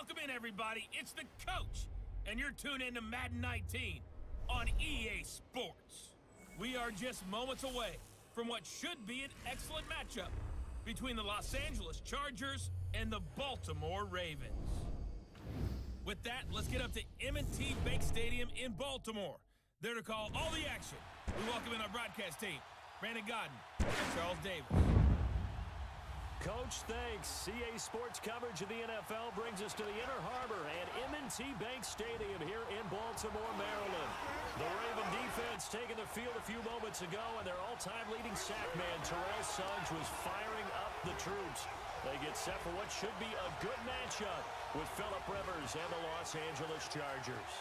Welcome in, everybody. It's the coach, and you're tuned in to Madden 19 on EA Sports. We are just moments away from what should be an excellent matchup between the Los Angeles Chargers and the Baltimore Ravens. With that, let's get up to M&T Bank Stadium in Baltimore. There to call all the action. We welcome in our broadcast team, Brandon Godden and Charles Davis. Coach, thanks. EA Sports coverage of the NFL brings us to the Inner Harbor at M&T Bank Stadium here in Baltimore, Maryland. The Raven defense taking the field a few moments ago, and their all-time leading sack man, Terrell Suggs, was firing up the troops. They get set for what should be a good matchup with Phillip Rivers and the Los Angeles Chargers.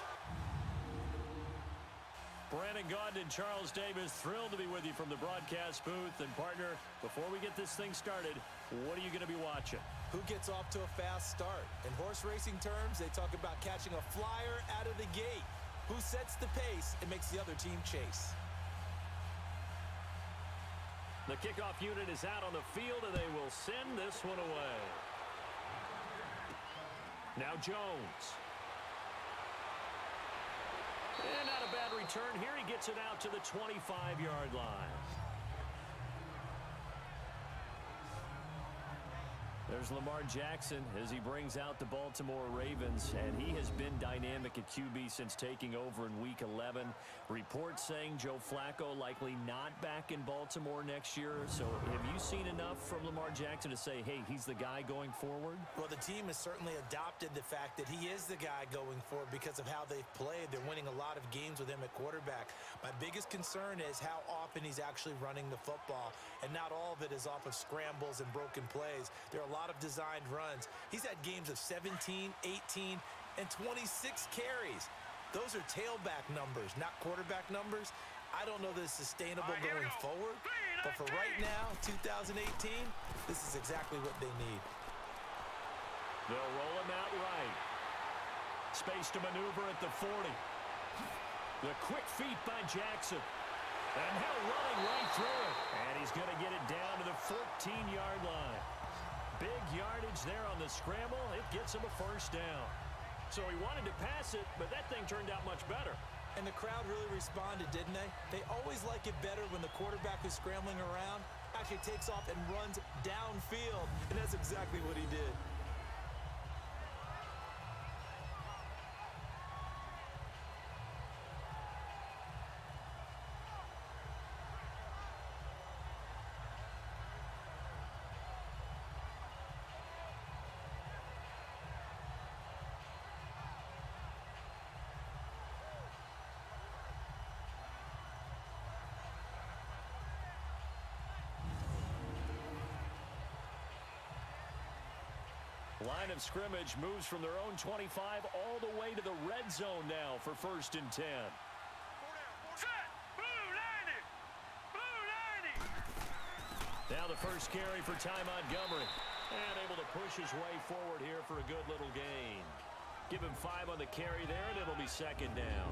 Brandon Godden and Charles Davis, thrilled to be with you from the broadcast booth. And, partner, before we get this thing started, what are you going to be watching? Who gets off to a fast start? In horse racing terms, they talk about catching a flyer out of the gate. Who sets the pace and makes the other team chase? The kickoff unit is out on the field, and they will send this one away. Now Jones. And not a bad return here. He gets it out to the 25-yard line. There's Lamar Jackson as he brings out the Baltimore Ravens, and he has been dynamic at QB since taking over in Week 11. Reports saying Joe Flacco likely not back in Baltimore next year. So have you seen enough from Lamar Jackson to say, hey, he's the guy going forward? Well, the team has certainly adopted the fact that he is the guy going forward because of how they've played. They're winning a lot of games with him at quarterback. My biggest concern is how often he's actually running the football, and not all of it is off of scrambles and broken plays. There are a lot of designed runs. He's had games of 17, 18, and 26 carries. Those are tailback numbers, not quarterback numbers. I don't know that it's sustainable going forward, but for right now, 2018, this is exactly what they need. They'll roll him out right. Space to maneuver at the 40. The quick feet by Jackson. And now running right through it. And he's going to get it down to the 14-yard line. Big yardage there on the scramble. It gets him a first down. So he wanted to pass it, but that thing turned out much better. And the crowd really responded, didn't they? They always like it better when the quarterback who's scrambling around actually takes off and runs downfield. And that's exactly what he did. Line of scrimmage moves from their own 25 all the way to the red zone now for 1st and 10. Set! Blue 90! Blue 90! Now the first carry for Ty Montgomery. And able to push his way forward here for a good little gain. Give him 5 on the carry there, and it'll be 2nd down.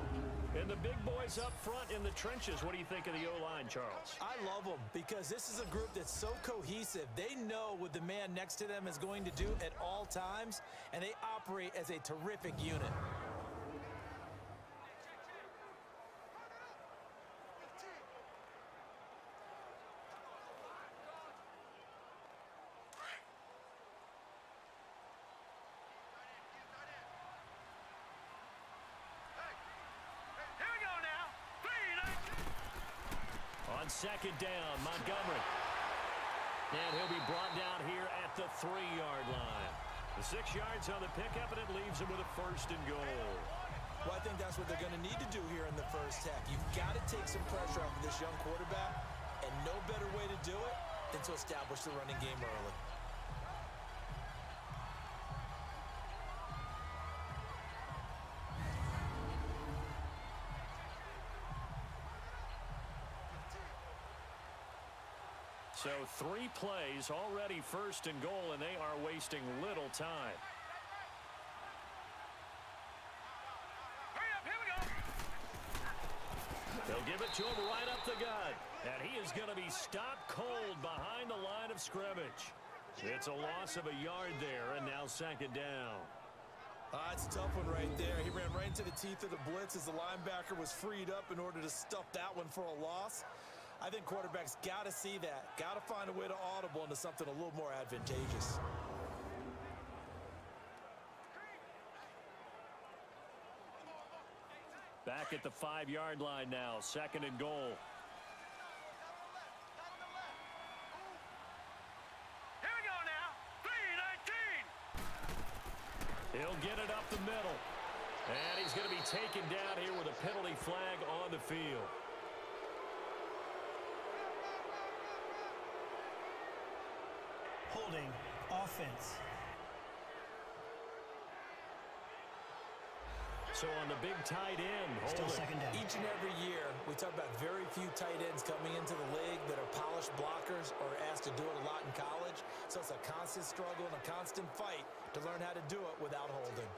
And the big boys up front in the trenches. What do you think of the O-line, Charles? I love them because this is a group that's so cohesive. They know what the man next to them is going to do at all times, and they operate as a terrific unit. On 2nd down, Montgomery. And he'll be brought down here at the 3-yard line. The 6 yards on the pickup, and it leaves him with a 1st and goal. Well, I think that's what they're going to need to do here in the first half. You've got to take some pressure off of this young quarterback, and no better way to do it than to establish the running game early. So 3 plays, already 1st and goal, and they are wasting little time. Hurry up, here we go! They'll give it to him right up the gut. And he is going to be stopped cold behind the line of scrimmage. It's a loss of a yard there, and now 2nd down. It's a tough one right there. He ran right into the teeth of the blitz as the linebacker was freed up in order to stuff that one for a loss. I think quarterbacks got to see that. Got to find a way to audible into something a little more advantageous. Back at the 5-yard line now, 2nd and goal. Here we go now. 3-19. He'll get it up the middle. And he's going to be taken down here with a penalty flag on the field. Holding offense. So on the big tight end, Still holding. second down. Each and every year, we talk about very few tight ends coming into the league that are polished blockers or asked to do it a lot in college. So it's a constant struggle and a constant fight to learn how to do it without holding.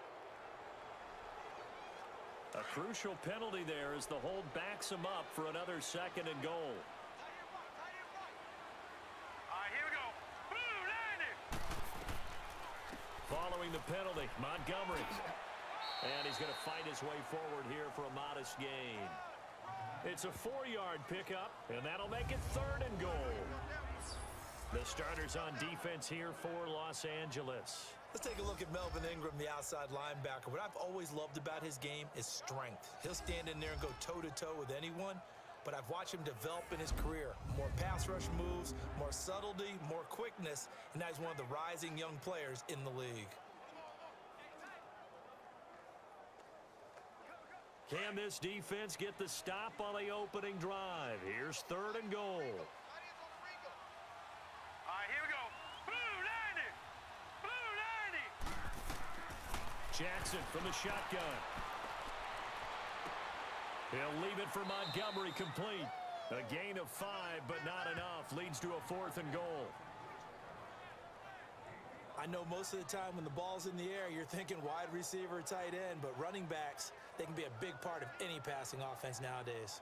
A crucial penalty there as the hold backs him up for another 2nd and goal. All right, here we go. Blue 90. Following the penalty, Montgomery. And he's going to fight his way forward here for a modest gain. It's a 4-yard pickup, and that'll make it 3rd and goal. The starters on defense here for Los Angeles. Let's take a look at Melvin Ingram, the outside linebacker. What I've always loved about his game is strength. He'll stand in there and go toe-to-toe with anyone, but I've watched him develop in his career. More pass rush moves, more subtlety, more quickness, and now he's one of the rising young players in the league. Can this defense get the stop on the opening drive? Here's 3rd and goal. All right, here we go. Blue 90. Blue 90. Jackson from the shotgun. He'll leave it for Montgomery complete. A gain of 5, but not enough. Leads to a 4th and goal. I know most of the time when the ball's in the air, you're thinking wide receiver or tight end, but running backs, they can be a big part of any passing offense nowadays.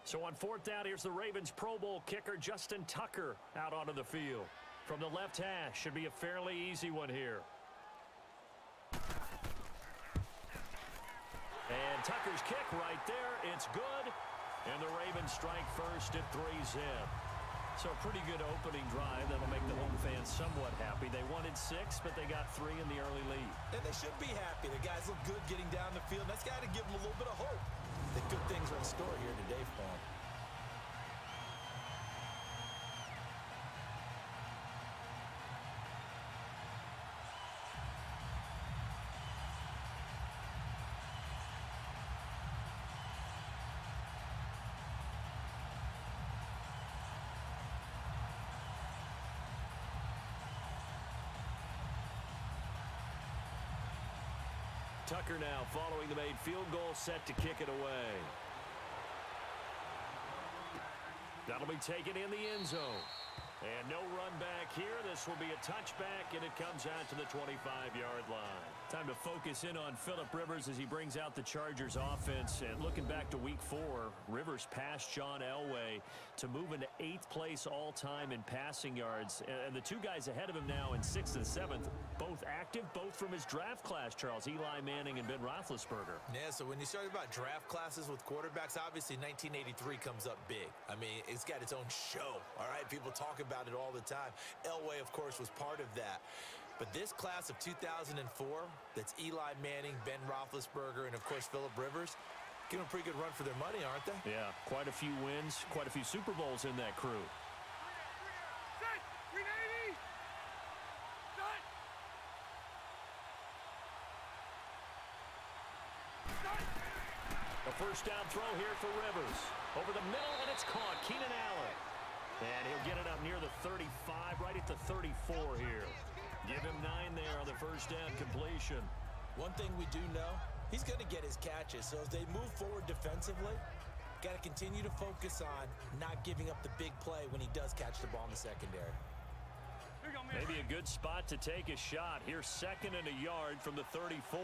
So on 4th down, here's the Ravens Pro Bowl kicker Justin Tucker out onto the field. From the left hash, should be a fairly easy one here. And Tucker's kick right there. It's good. And the Ravens strike first at 3-zip. So a pretty good opening drive. That'll make the home fans somewhat happy. They wanted 6, but they got 3 in the early lead. And they should be happy. The guys look good getting down the field. That's got to give them a little bit of hope that good things are in store here today for them. Tucker now following the made field goal, set to kick it away. That'll be taken in the end zone. And no run back here. This will be a touchback, and it comes out to the 25-yard line. Time to focus in on Phillip Rivers as he brings out the Chargers offense. And looking back to Week 4, Rivers passed John Elway to move into 8th place all-time in passing yards. And the 2 guys ahead of him now in 6th and 7th, both active, both from his draft class, Charles. Eli Manning and Ben Roethlisberger. Yeah, so when you start about draft classes with quarterbacks, obviously 1983 comes up big. I mean, it's got its own show, all right? People talk about it all the time. Elway, of course, was part of that. But this class of 2004, that's Eli Manning, Ben Roethlisberger, and, of course, Phillip Rivers, give them a pretty good run for their money, aren't they? Yeah, quite a few wins, quite a few Super Bowls in that crew. Set. 380. Set. Set. A first down throw here for Rivers. Over the middle, and it's caught. Keenan Allen. And he'll get it up near the 35, right at the 34 here. Give him 9 there on the first down completion. One thing we do know, he's going to get his catches. So as they move forward defensively, got to continue to focus on not giving up the big play when he does catch the ball in the secondary. Here we go, man. Maybe a good spot to take a shot. Here's 2nd and a yard from the 34.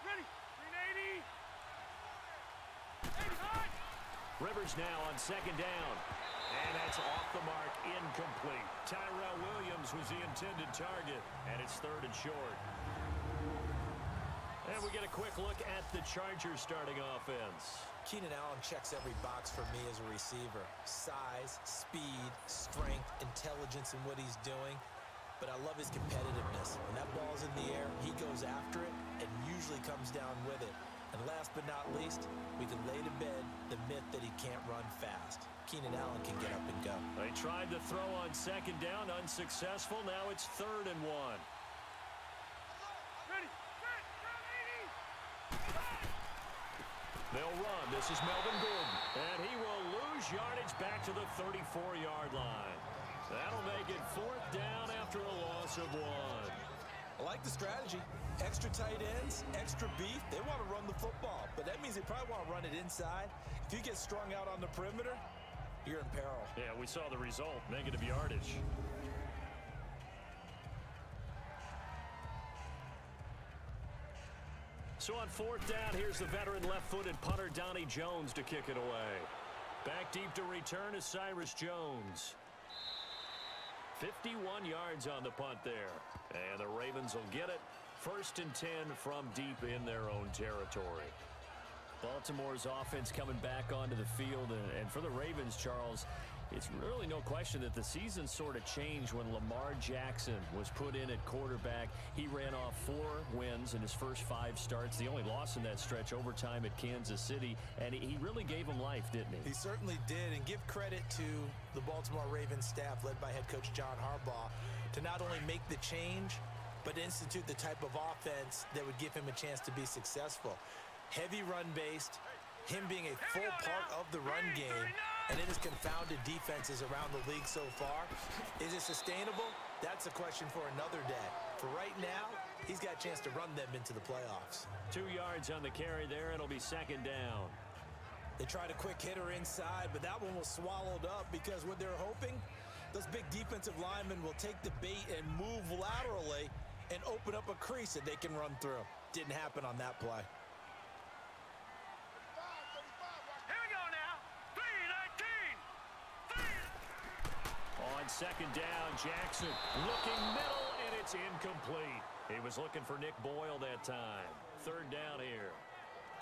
Ready. 380. 85. Rivers now on second down. And that's off the mark, incomplete. Tyrell Williams was the intended target, and it's third and short. And we get a quick look at the Chargers starting offense. Keenan Allen checks every box for me as a receiver. Size, speed, strength, intelligence in what he's doing. But I love his competitiveness. When that ball's in the air, he goes after it and usually comes down with it. And last but not least, we can lay to bed the myth that he can't run fast. Keenan Allen can get up and go. They tried to throw on second down, unsuccessful. Now it's 3rd and 1. Ready, set, 80. They'll run. This is Melvin Gordon. And he will lose yardage back to the 34-yard line. That'll make it 4th down after a loss of 1. I like the strategy. Extra tight ends, extra beef. They want to run the football, but that means they probably want to run it inside. If you get strung out on the perimeter, you're in peril. Yeah, we saw the result, negative yardage. So on 4th down, here's the veteran left-footed punter Donnie Jones to kick it away. Back deep to return is Cyrus Jones. 51 yards on the punt there. And the Ravens will get it. 1st and 10 from deep in their own territory. Baltimore's offense coming back onto the field. And for the Ravens, Charles, it's really no question that the season sort of changed when Lamar Jackson was put in at quarterback. He ran off 4 wins in his first 5 starts. The only loss in that stretch, overtime at Kansas City. And he really gave him life, didn't he? He certainly did. And give credit to the Baltimore Ravens staff led by head coach John Harbaugh to not only make the change, but institute the type of offense that would give him a chance to be successful. Heavy run-based, him being a full part of the run game, and it has confounded defenses around the league so far. Is it sustainable? That's a question for another day. For right now, he's got a chance to run them into the playoffs. 2 yards on the carry there. It'll be 2nd down. They tried a quick hitter inside, but that one was swallowed up because what they're hoping, those big defensive linemen will take the bait and move laterally and open up a crease that they can run through. Didn't happen on that play. Here we go now. 3-19. On 2nd down, Jackson looking middle, and it's incomplete. He was looking for Nick Boyle that time. 3rd down here.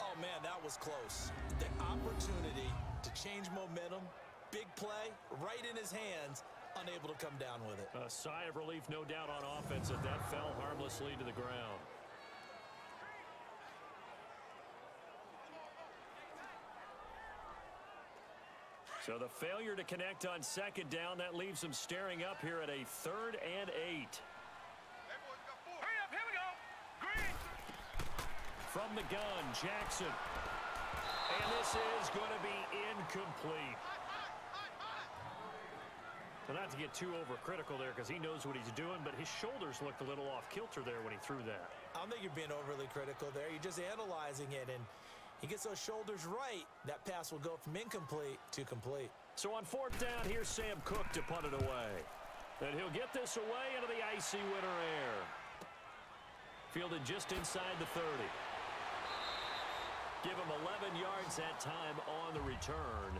Oh, man, that was close. The opportunity to change momentum, big play, right in his hands, unable to come down with it. A sigh of relief, no doubt, on offense that fell harmlessly to the ground. So the failure to connect on 2nd down, that leaves them staring up here at a 3rd and 8. Hurry up, here we go. Green. From the gun, Jackson. And this is going to be incomplete. So not to get too overcritical there because he knows what he's doing, but his shoulders looked a little off kilter there when he threw that. I don't think you're being overly critical there. You're just analyzing it, and he gets those shoulders right. That pass will go from incomplete to complete. So on 4th down, here's Sam Cook to punt it away. And he'll get this away into the icy winter air. Fielded just inside the 30. Give him 11 yards that time on the return.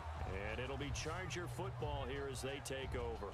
And it'll be Charger football here as they take over.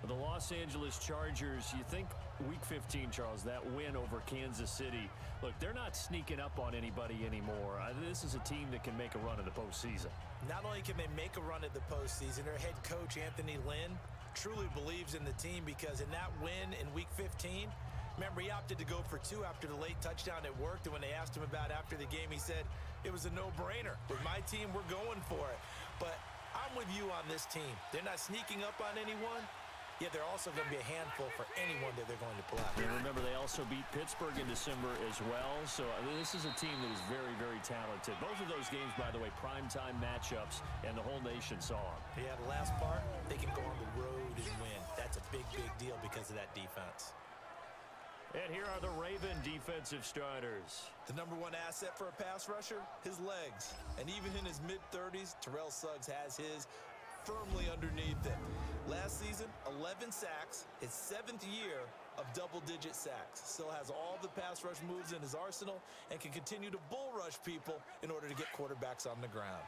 The Los Angeles Chargers, you think Week 15, Charles, that win over Kansas City. Look, they're not sneaking up on anybody anymore. This is a team that can make a run in the postseason. Not only can they make a run at the postseason, their head coach, Anthony Lynn, truly believes in the team because in that win in Week 15, remember, he opted to go for 2 after the late touchdown. It worked, and when they asked him about after the game, he said it was a no-brainer. With my team, we're going for it. But I'm with you on this team. They're not sneaking up on anyone. Yet they're also going to be a handful for anyone that they're going to play. And remember, they also beat Pittsburgh in December as well. So this is a team that is very, very talented. Both of those games, by the way, primetime matchups, and the whole nation saw them. Yeah, the last part, they can go on the road and win. That's a big, big deal because of that defense. And here are the Raven defensive starters. The #1 asset for a pass rusher, his legs. And even in his mid-30s, Terrell Suggs has his firmly underneath it. Last season, 11 sacks, his 7th year of double-digit sacks. Still has all the pass rush moves in his arsenal and can continue to bull rush people in order to get quarterbacks on the ground.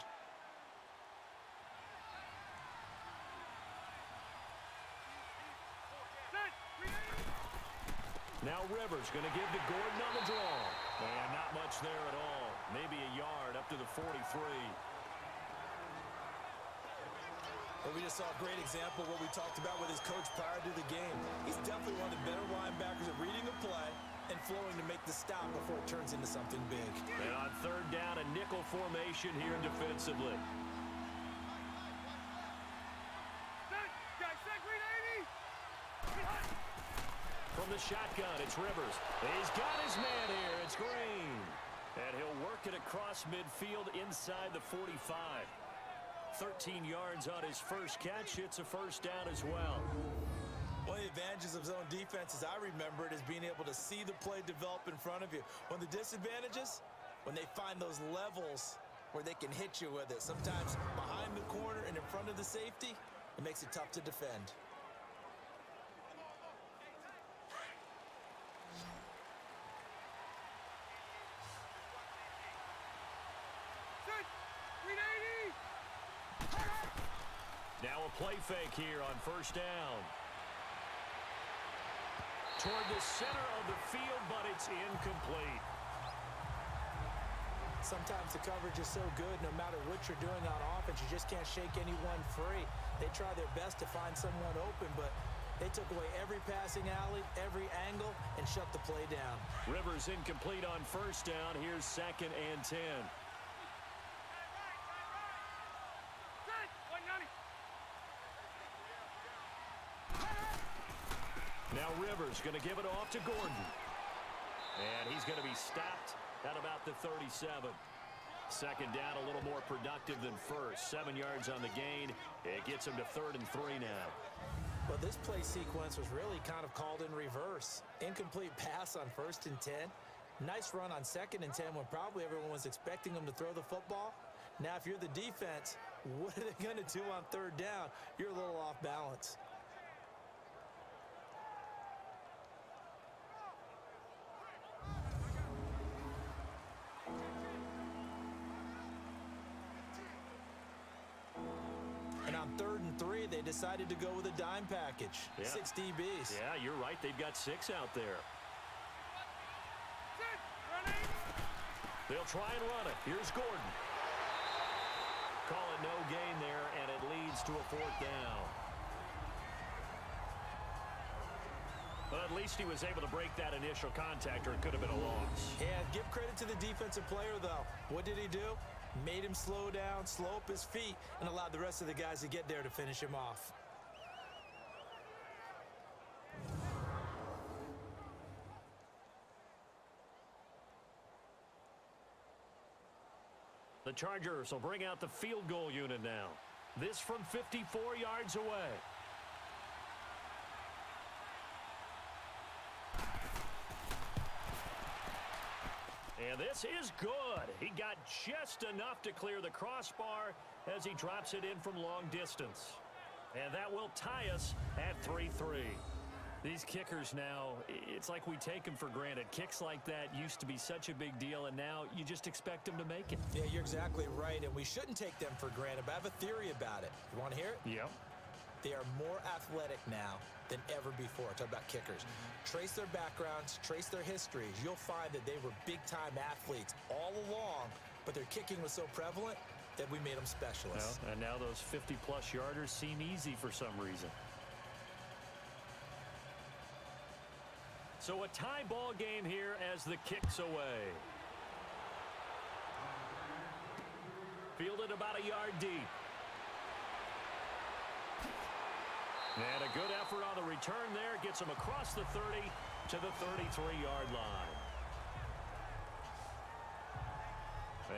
Now Rivers going to give to Gordon on the draw. And not much there at all. Maybe a yard up to the 43. Well, we just saw a great example of what we talked about with his coach prior to the game. He's definitely one of the better linebackers at reading a play and flowing to make the stop before it turns into something big. And on third down, a nickel formation here defensively. From the shotgun, it's Rivers. He's got his man here. It's Green. And he'll work it across midfield inside the 45. 13 yards on his first catch. It's a first down as well. One of the advantages of zone defense, as I remember it, is being able to see the play develop in front of you. One of the disadvantages, when they find those levels where they can hit you with it. Sometimes behind the corner and in front of the safety, it makes it tough to defend. Now a play fake here on first down. Toward the center of the field, but it's incomplete. Sometimes the coverage is so good, no matter what you're doing on offense, you just can't shake anyone free. They try their best to find someone open, but they took away every passing alley, every angle, and shut the play down. Rivers incomplete on first down. Here's 2nd and 10. Now Rivers going to give it off to Gordon. And he's going to be stopped at about the 37. Second down, a little more productive than first. 7 yards on the gain. It gets him to 3rd and 3 now. Well, this play sequence was really kind of called in reverse. Incomplete pass on 1st and 10. Nice run on 2nd and 10 when probably everyone was expecting him to throw the football. Now, if you're the defense, what are they going to do on 3rd down? You're a little off balance. And on 3rd and 3, they decided to go with a dime package. Yeah. 6 DBs. Yeah, you're right. They've got 6 out there. They'll try and run it. Here's Gordon. Call it no gain there, and it leads to a 4th down. Well, at least he was able to break that initial contact, or it could have been a loss. Yeah, give credit to the defensive player, though. What did he do? Made him slow down, slow up his feet, and allowed the rest of the guys to get there to finish him off. The Chargers will bring out the field goal unit now. This from 54 yards away. And this is good. He got just enough to clear the crossbar as he drops it in from long distance. And that will tie us at 3-3. These kickers now, it's like we take them for granted. Kicks like that used to be such a big deal, and now you just expect them to make it. Yeah, you're exactly right, and we shouldn't take them for granted, but I have a theory about it. You want to hear it? Yep. They are more athletic now than ever before. Talk about kickers. Trace their backgrounds, trace their histories. You'll find that they were big-time athletes all along, but their kicking was so prevalent that we made them specialists. Well, and now those 50-plus yarders seem easy for some reason. So a tie ball game here as the kick's away. Fielded about a yard deep. And a good effort on the return there. Gets him across the 30 to the 33-yard line.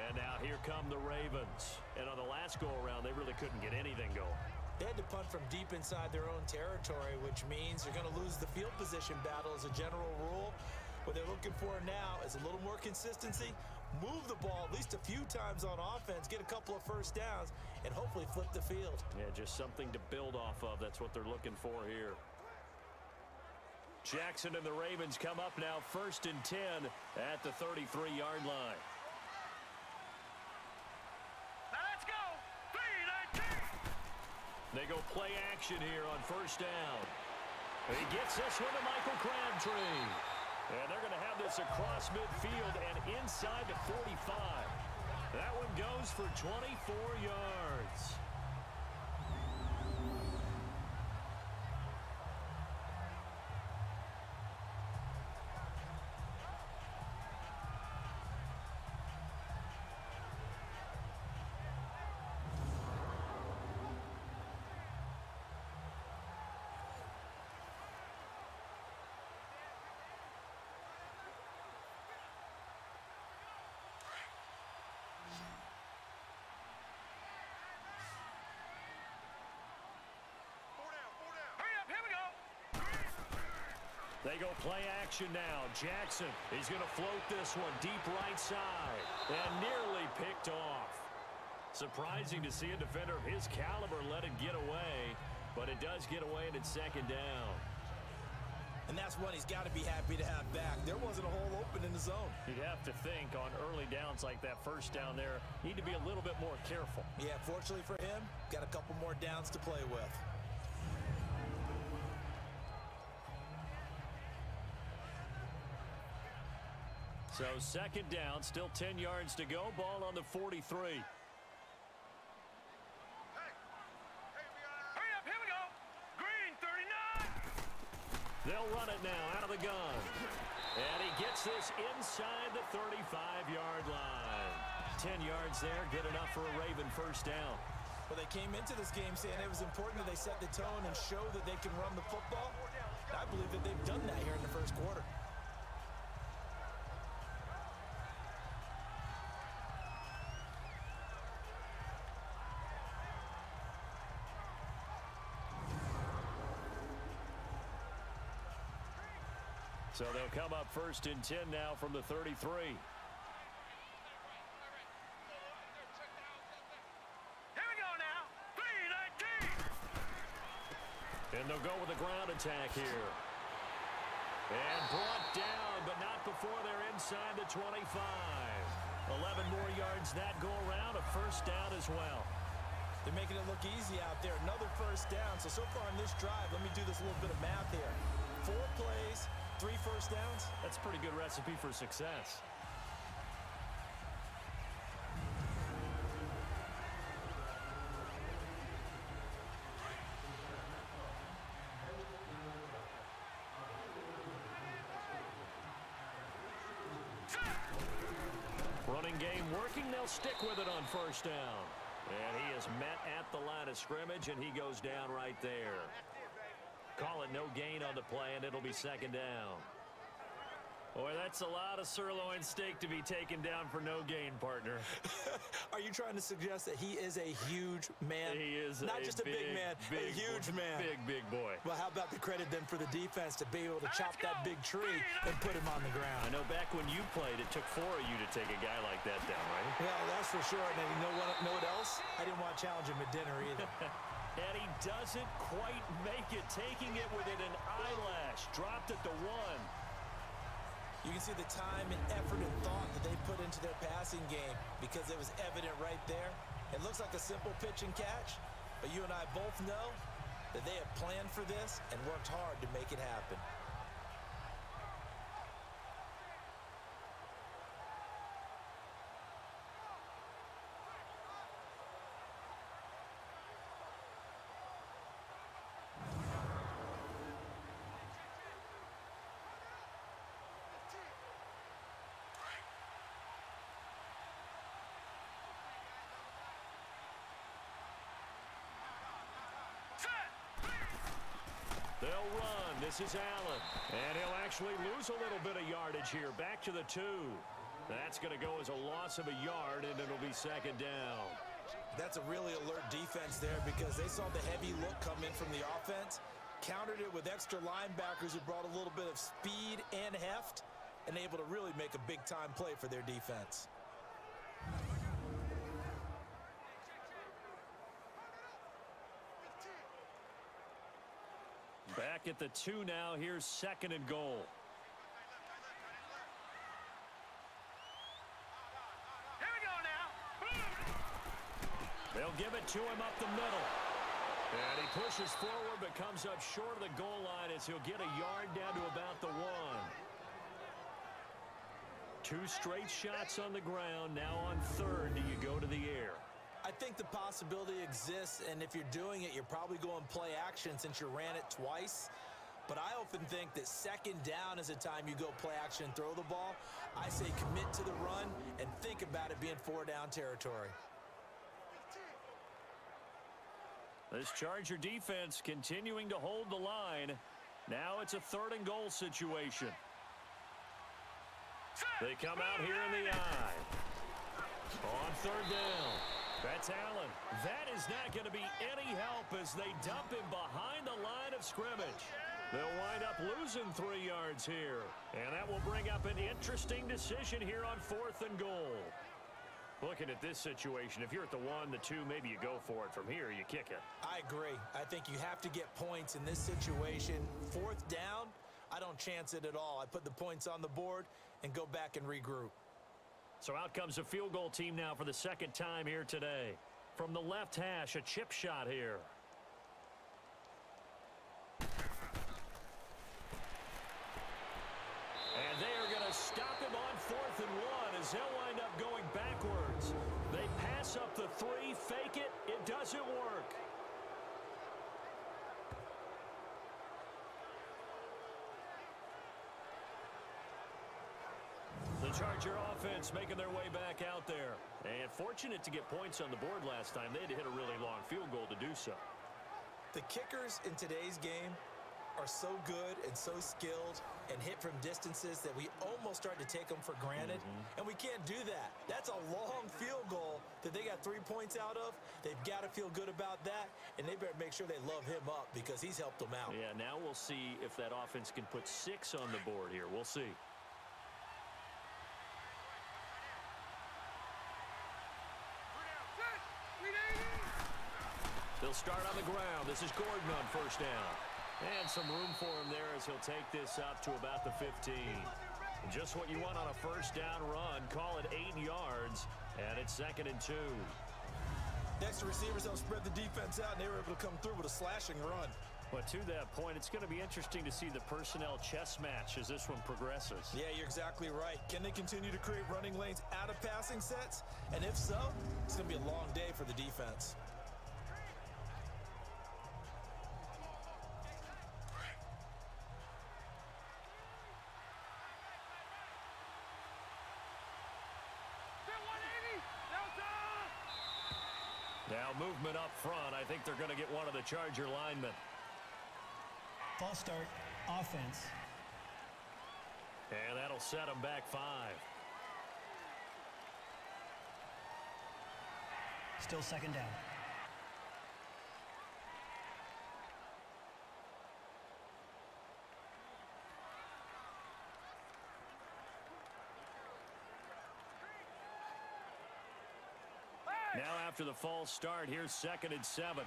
And now here come the Ravens. And on the last go-around, they really couldn't get anything going. They had to punt from deep inside their own territory, which means you're going to lose the field position battle as a general rule. What they're looking for now is a little more consistency, move the ball at least a few times on offense, get a couple of first downs, and hopefully flip the field. Yeah, just something to build off of. That's what they're looking for here. Jackson and the Ravens come up now 1st and 10 at the 33-yard line. They go play action here on 1st down. He gets this one to Michael Crabtree. And they're going to have this across midfield and inside the 45. That one goes for 24 yards. They go play action now. Jackson is going to float this one deep right side and nearly picked off. Surprising to see a defender of his caliber let it get away, but it does get away and it's second down. And that's one he's got to be happy to have back. There wasn't a hole open in the zone. You'd have to think on early downs like that first down there, need to be a little bit more careful. Yeah, fortunately for him, got a couple more downs to play with. So second down, still 10 yards to go. Ball on the 43. Hurry up, here we go. Green, 39. They'll run it now out of the gun. And he gets this inside the 35-yard line. 10 yards there, good enough for a Raven first down. Well, they came into this game saying it was important that they set the tone and show that they can run the football. I believe that they've done that here in the first quarter. So they'll come up first and 10 now from the 33. Here we go now. 3-19. And they'll go with a ground attack here. And brought down, but not before they're inside the 25. 11 more yards that go around, a first down as well. They're making it look easy out there. Another first down. So far in this drive, let me do this little bit of math here. 4 plays, 3 first downs. That's a pretty good recipe for success. Running game working. They'll stick with it on first down. And he is met at the line of scrimmage, and he goes down right there. Call it no gain on the play, and it'll be second down. Boy, that's a lot of sirloin steak to be taken down for no gain, partner. Are you trying to suggest that he is a huge man? He is not just a big man, a huge man. Big boy. Well, how about the credit then for the defense to be able to chop that big tree and put him on the ground? I know back when you played, it took 4 of you to take a guy like that down, right? Yeah, that's for sure. And you know what else? I didn't want to challenge him at dinner either. And he doesn't quite make it, taking it within an eyelash. Dropped at the 1. You can see the time and effort and thought that they put into their passing game because it was evident right there. It looks like a simple pitch and catch, but you and I both know that they have planned for this and worked hard to make it happen. They'll run. This is Allen. And he'll actually lose a little bit of yardage here. Back to the 2. That's going to go as a loss of a yard, and it'll be second down. That's a really alert defense there because they saw the heavy look come in from the offense, countered it with extra linebackers who brought a little bit of speed and heft, and able to really make a big-time play for their defense. Back at the 2 now. Here's second and goal. Here we go now. They'll give it to him up the middle. And he pushes forward but comes up short of the goal line as he'll get a yard down to about the 1. 2 straight shots on the ground. Now on 3rd, do you go to the air? I think the possibility exists, and if you're doing it, you're probably going play action since you ran it twice. But I often think that 2nd down is a time you go play action and throw the ball. I say commit to the run and think about it being 4-down territory. This Charger defense continuing to hold the line. Now it's a 3rd and goal situation. They come out here in the eye. On 3rd down. That's Allen. That is not going to be any help as they dump him behind the line of scrimmage. They'll wind up losing 3 yards here. And that will bring up an interesting decision here on 4th and goal. Looking at this situation, if you're at the 1, the 2, maybe you go for it. From here, you kick it. I agree. I think you have to get points in this situation. 4th down, I don't chance it at all. I put the points on the board and go back and regroup. So out comes a field goal team now for the 2nd time here today. From the left hash, a chip shot here. And they are going to stop him on 4th and 1 as they'll wind up going backwards. They pass up the 3, fake it. It doesn't work. The Charger offense making their way back out there. And fortunate to get points on the board last time. They had to hit a really long field goal to do so. The kickers in today's game are so good and so skilled and hit from distances that we almost start to take them for granted. And we can't do that. That's a long field goal that they got 3 points out of. They've got to feel good about that, and they better make sure they love him up because he's helped them out. Yeah, now we'll see if that offense can put 6 on the board here. We'll see. They'll start on the ground. This is Gordon on 1st down. And some room for him there as he'll take this up to about the 15. Just what you want on a 1st down run. Call it 8 yards, and it's 2nd and 2. Next, the receivers helped spread the defense out, and they were able to come through with a slashing run. But to that point, it's going to be interesting to see the personnel chess match as this one progresses. Yeah, you're exactly right. Can they continue to create running lanes out of passing sets? And if so, it's going to be a long day for the defense. Now movement up front. I think they're going to get one of the Charger linemen. False start, offense. And that'll set them back 5. Still 2nd down. Now after the false start, here's 2nd and 7.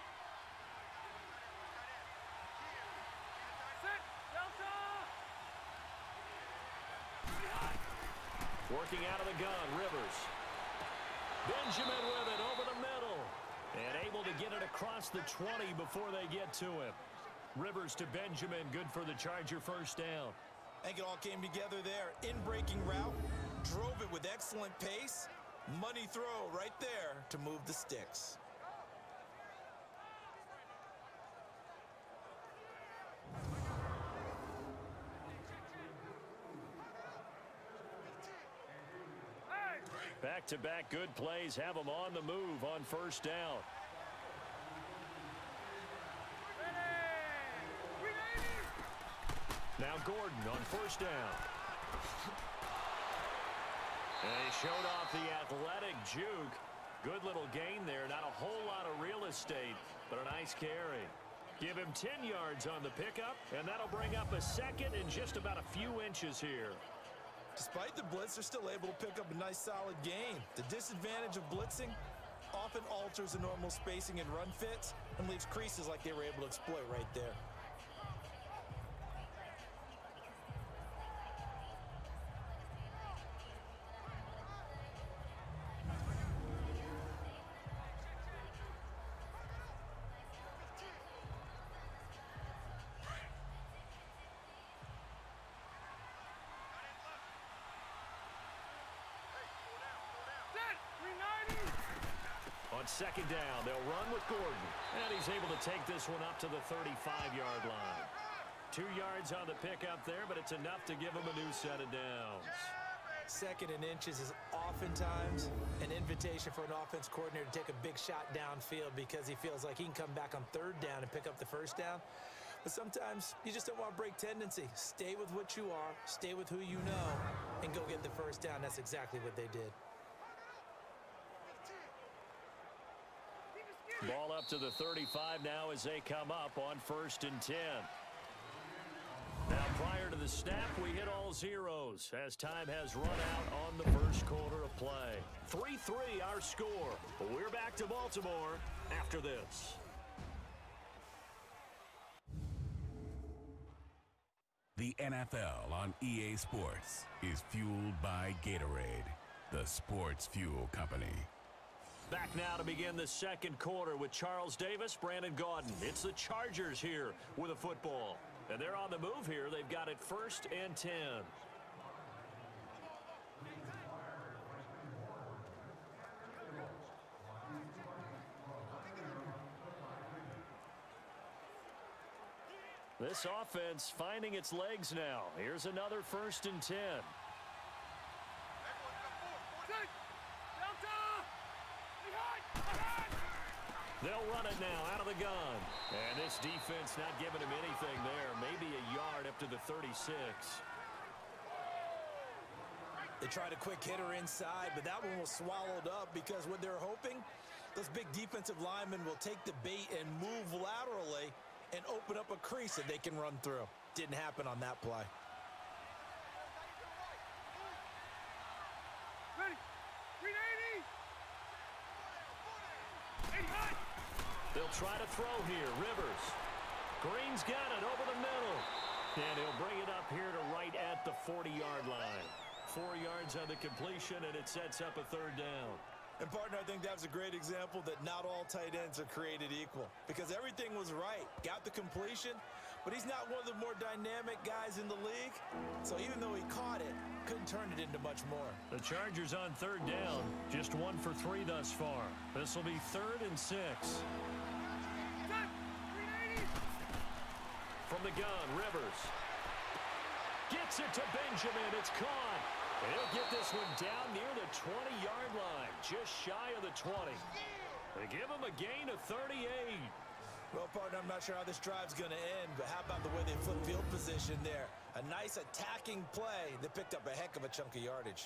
Working out of the gun, Rivers. Benjamin with it over the middle. And able to get it across the 20 before they get to him. Rivers to Benjamin, good for the Charger 1st down. I think it all came together there. In-breaking route, drove it with excellent pace. Money throw right there to move the sticks. Back-to-back good plays have them on the move on 1st down. Now Gordon on 1st down. And he showed off the athletic juke. Good little gain there. Not a whole lot of real estate, but a nice carry. Give him 10 yards on the pickup, and that'll bring up a 2nd and just about a few inches here. Despite the blitz, they're still able to pick up a nice solid gain. The disadvantage of blitzing often alters the normal spacing and run fits and leaves creases like they were able to exploit right there. On second down, they'll run with Gordon. And he's able to take this one up to the 35-yard line. 2 yards on the pickup there, but it's enough to give him a new set of downs. Second and inches is oftentimes an invitation for an offense coordinator to take a big shot downfield because he feels like he can come back on third down and pick up the first down. But sometimes you just don't want to break tendency. Stay with what you are, stay with who you know, and go get the first down. That's exactly what they did. Ball up to the 35 now as they come up on 1st and 10. Now, prior to the snap, we hit all zeros as time has run out on the first quarter of play. 3-3 our score. We're back to Baltimore after this. The NFL on EA Sports is fueled by Gatorade, the sports fuel company. Back now to begin the second quarter with Charles Davis, Brandon Gaudin. It's the Chargers here with a football. And they're on the move here. They've got it 1st and 10. This offense finding its legs now. Here's another 1st and 10. They'll run it now out of the gun. And this defense not giving him anything there. Maybe a yard up to the 36. They tried a quick hitter inside, but that one was swallowed up because what they're hoping, those big defensive linemen will take the bait and move laterally and open up a crease that they can run through. Didn't happen on that play. Ready. 380. They'll try to throw here. Rivers. Green's got it over the middle. And he'll bring it up here to right at the 40-yard line. 4 yards on the completion, and it sets up a 3rd down. And, partner, I think that was a great example that not all tight ends are created equal because everything was right. Got the completion, but he's not one of the more dynamic guys in the league. So even though he caught it, couldn't turn it into much more. The Chargers on 3rd down, just 1 for 3 thus far. This will be 3rd and 6. From the gun, Rivers. Gets it to Benjamin. It's caught. And he'll get this one down near the 20-yard line, just shy of the 20. They give him a gain of 38. Well, partner, I'm not sure how this drive's going to end, but how about the way they flip field position there? A nice attacking play that picked up a heck of a chunk of yardage.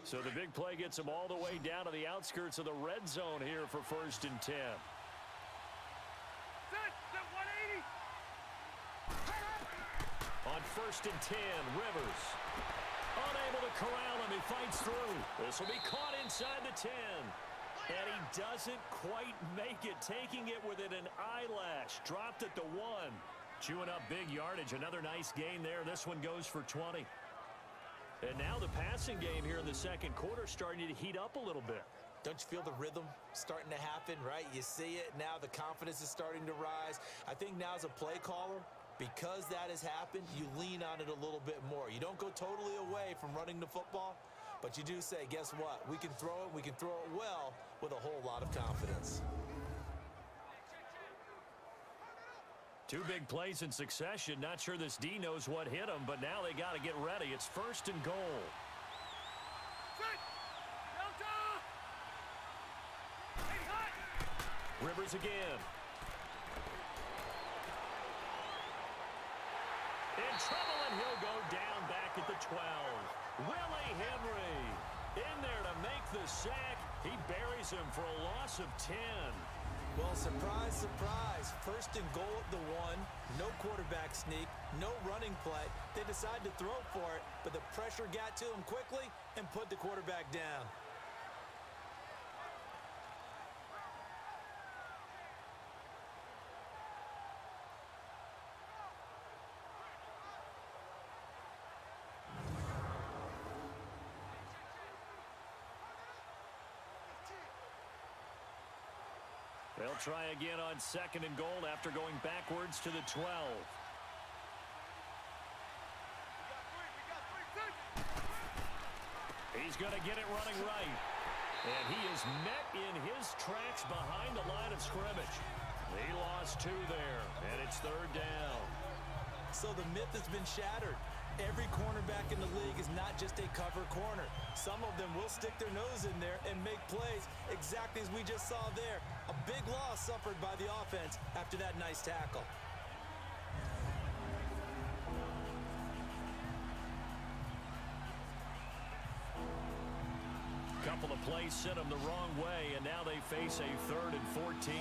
So the big play gets them all the way down to the outskirts of the red zone here for 1st and 10. On 1st and 10, Rivers. Unable to corral him. He fights through. This will be caught inside the 10. And he doesn't quite make it, taking it within an eyelash. Dropped at the 1. Chewing up big yardage. Another nice gain there. This one goes for 20. And now the passing game here in the second quarter starting to heat up a little bit. Don't you feel the rhythm starting to happen, right? You see it. Now the confidence is starting to rise. I think now as a play caller, because that has happened, you lean on it a little bit more. You don't go totally away from running the football, but you do say, guess what? We can throw it. We can throw it well with a whole lot of confidence. 2 big plays in succession. Not sure this D knows what hit him, but now they got to get ready. It's 1st and goal. Rivers again. In trouble, and he'll go down back at the 12. Willie Henry in there to make the sack. He buries him for a loss of 10. Well, surprise, surprise. 1st and goal at the 1. No quarterback sneak. No running play. They decide to throw for it, but the pressure got to him quickly and put the quarterback down. They'll try again on 2nd and goal after going backwards to the 12. He's going to get it running right. And he is met in his tracks behind the line of scrimmage. He lost 2 there, and it's 3rd down. So the myth has been shattered. Every cornerback in the league is not just a cover corner. Some of them will stick their nose in there and make plays exactly as we just saw there. A big loss suffered by the offense after that nice tackle. Couple of plays sent them the wrong way, and now they face a 3rd and 14.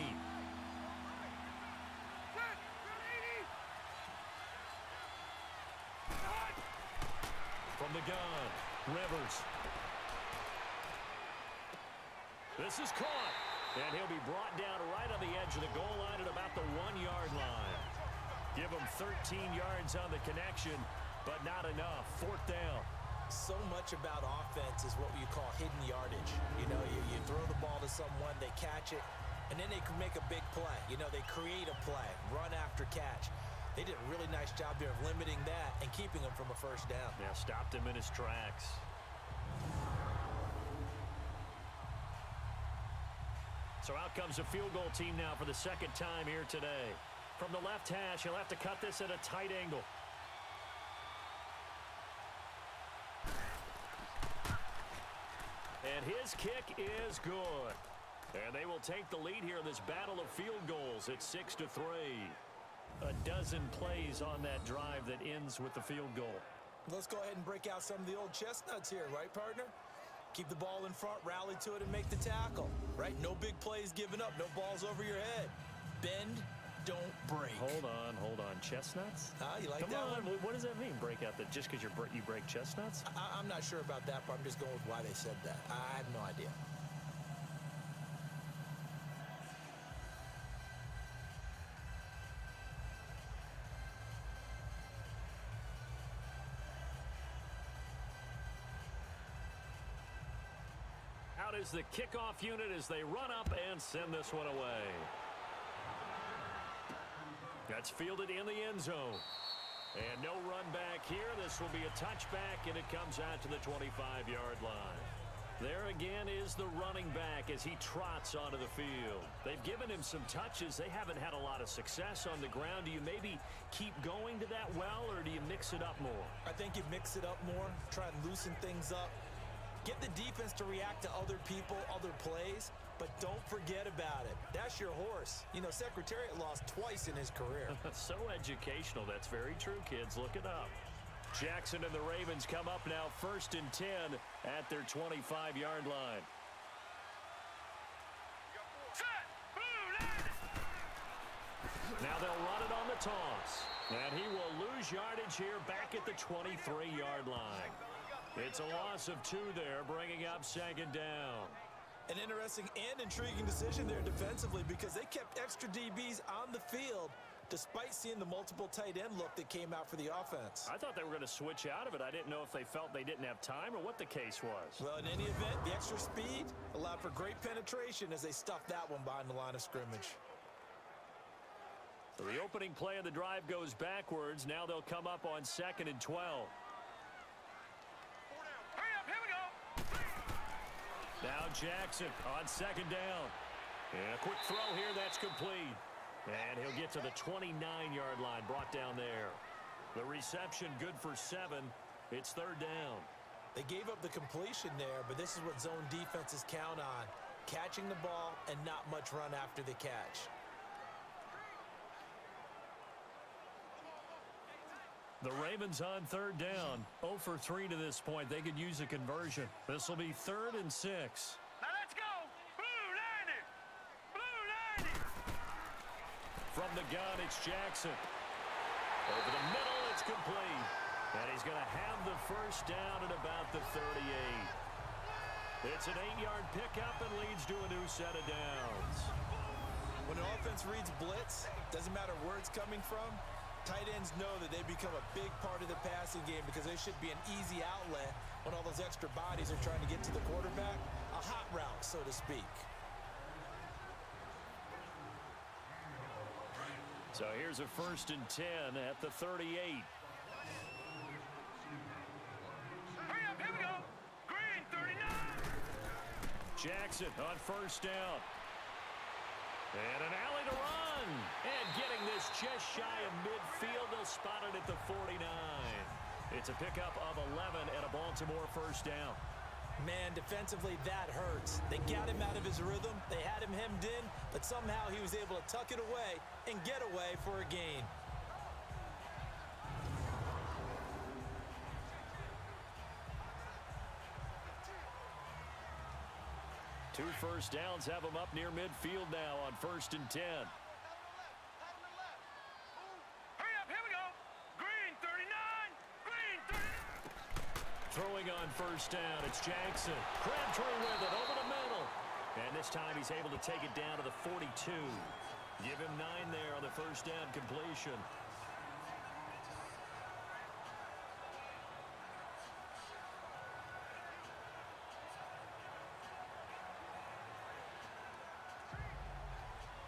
From the gun, Rivers. This is caught, and he'll be brought down right on the edge of the goal line at about the 1-yard line. Give him 13 yards on the connection, but not enough. 4th down. So much about offense is what you call hidden yardage. You know, you throw the ball to someone, they catch it, and then they can make a big play. You know, they create a play, run after catch. They did a really nice job there of limiting that and keeping him from a 1st down. Yeah, stopped him in his tracks. So out comes a field goal team now for the 2nd time here today. From the left hash, he'll have to cut this at a tight angle. And his kick is good. And they will take the lead here in this battle of field goals at 6-3. A dozen plays on that drive that ends with the field goal. Let's go ahead and break out some of the old chestnuts here, right, partner? Keep the ball in front, rally to it, and make the tackle, right? No big plays given up, no balls over your head. Bend, don't break. Hold on. Chestnuts? You like Come that on. one? What does that mean, break out? That just because you break chestnuts? I'm not sure about that, but I'm just going with why they said that. I have no idea. Out is the kickoff unit as they run up and send this one away. That's fielded in the end zone. And no run back here. This will be a touchback, and it comes out to the 25-yard line. There again is the running back as he trots onto the field. They've given him some touches. They haven't had a lot of success on the ground. Do you maybe keep going to that well, or do you mix it up more? I think you mix it up more, try and loosen things up. Get the defense to react to other people, other plays, but don't forget about it. That's your horse. You know, Secretariat lost twice in his career. So educational. That's very true, kids. Look it up. Jackson and the Ravens come up now 1st and 10 at their 25-yard line. Now they'll run it on the toss. And he will lose yardage here back at the 23-yard line. It's a loss of 2 there, bringing up 2nd down. An interesting and intriguing decision there defensively because they kept extra DBs on the field despite seeing the multiple tight end look that came out for the offense. I thought they were going to switch out of it. I didn't know if they felt they didn't have time or what the case was. Well, in any event, the extra speed allowed for great penetration as they stuffed that one behind the line of scrimmage. So the opening play of the drive goes backwards. Now they'll come up on 2nd and 12. Now Jackson on 2nd down. And a quick throw here, that's complete. And he'll get to the 29-yard line, brought down there. The reception good for 7. It's 3rd down. They gave up the completion there, but this is what zone defenses count on. Catching the ball and not much run after the catch. The Ravens on 3rd down. 0 for 3 to this point. They could use a conversion. This will be 3rd and 6. Now let's go! Blue 90! Blue 90! From the gun, it's Jackson. Over the middle, it's complete. And he's going to have the 1st down at about the 38. It's an 8-yard pickup and leads to a new set of downs. When an offense reads blitz, doesn't matter where it's coming from, tight ends know that they become a big part of the passing game because they should be an easy outlet when all those extra bodies are trying to get to the quarterback. A hot route, so to speak. So here's a 1st and 10 at the 38. Hurry up, here we go. Green, 39. Jackson on 1st down. And an alley to run. And getting this just shy of midfield. They'll spot it at the 49. It's a pickup of 11 and a Baltimore 1st down. Man, defensively, that hurts. They got him out of his rhythm. They had him hemmed in, but somehow he was able to tuck it away and get away for a gain. Two 1st downs have them up near midfield now on 1st and 10. Hurry up, here we go. Green, 39. Green, 39. Throwing on 1st down, it's Jackson. Crabtree with it over the middle. And this time he's able to take it down to the 42. Give him 9 there on the 1st down completion.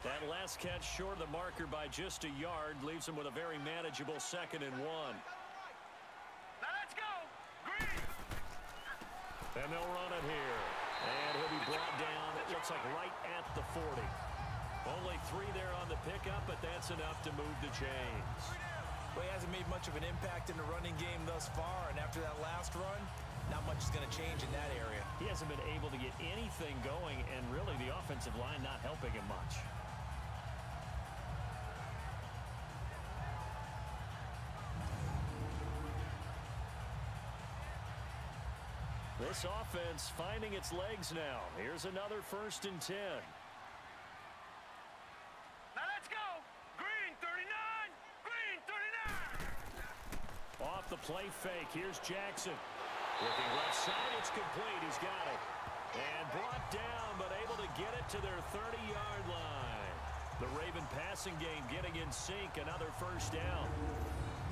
That last catch short of the marker by just a yard leaves him with a very manageable 2nd and 1. Now let's go. Green. And they'll run it here. And he'll be brought down, it looks like right at the 40. Only 3 there on the pickup, but that's enough to move the chains. Well, he hasn't made much of an impact in the running game thus far, and after that last run, not much is going to change in that area. He hasn't been able to get anything going, and really the offensive line not helping him much. This offense finding its legs now. Here's another 1st and 10. Now let's go. Green, 39. Green, 39. Off the play fake. Here's Jackson. Looking left side. It's complete. He's got it. And brought down, but able to get it to their 30-yard line. The Raven passing game getting in sync. Another 1st down.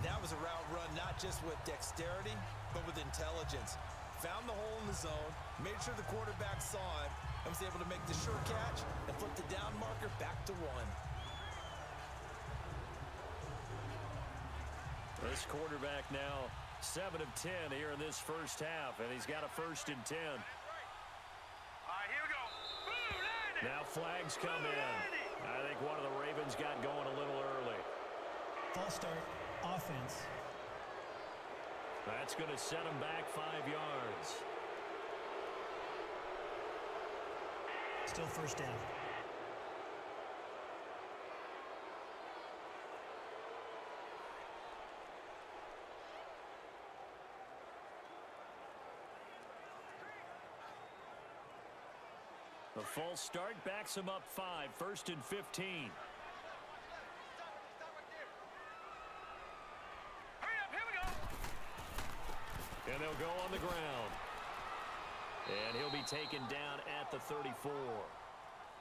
That was a route run not just with dexterity, but with intelligence. Found the hole in the zone, made sure the quarterback saw him, and was able to make the sure catch and flip the down marker back to 1. This quarterback now 7 of 10 here in this 1st half, and he's got a 1st and 10. All right, here we go. Blue landing. Now flags come in. I think one of the Ravens got going a little early. False start, offense. That's going to set him back 5 yards. Still 1st down. The false start backs him up 5, 1st and 15. And they'll go on the ground. And he'll be taken down at the 34.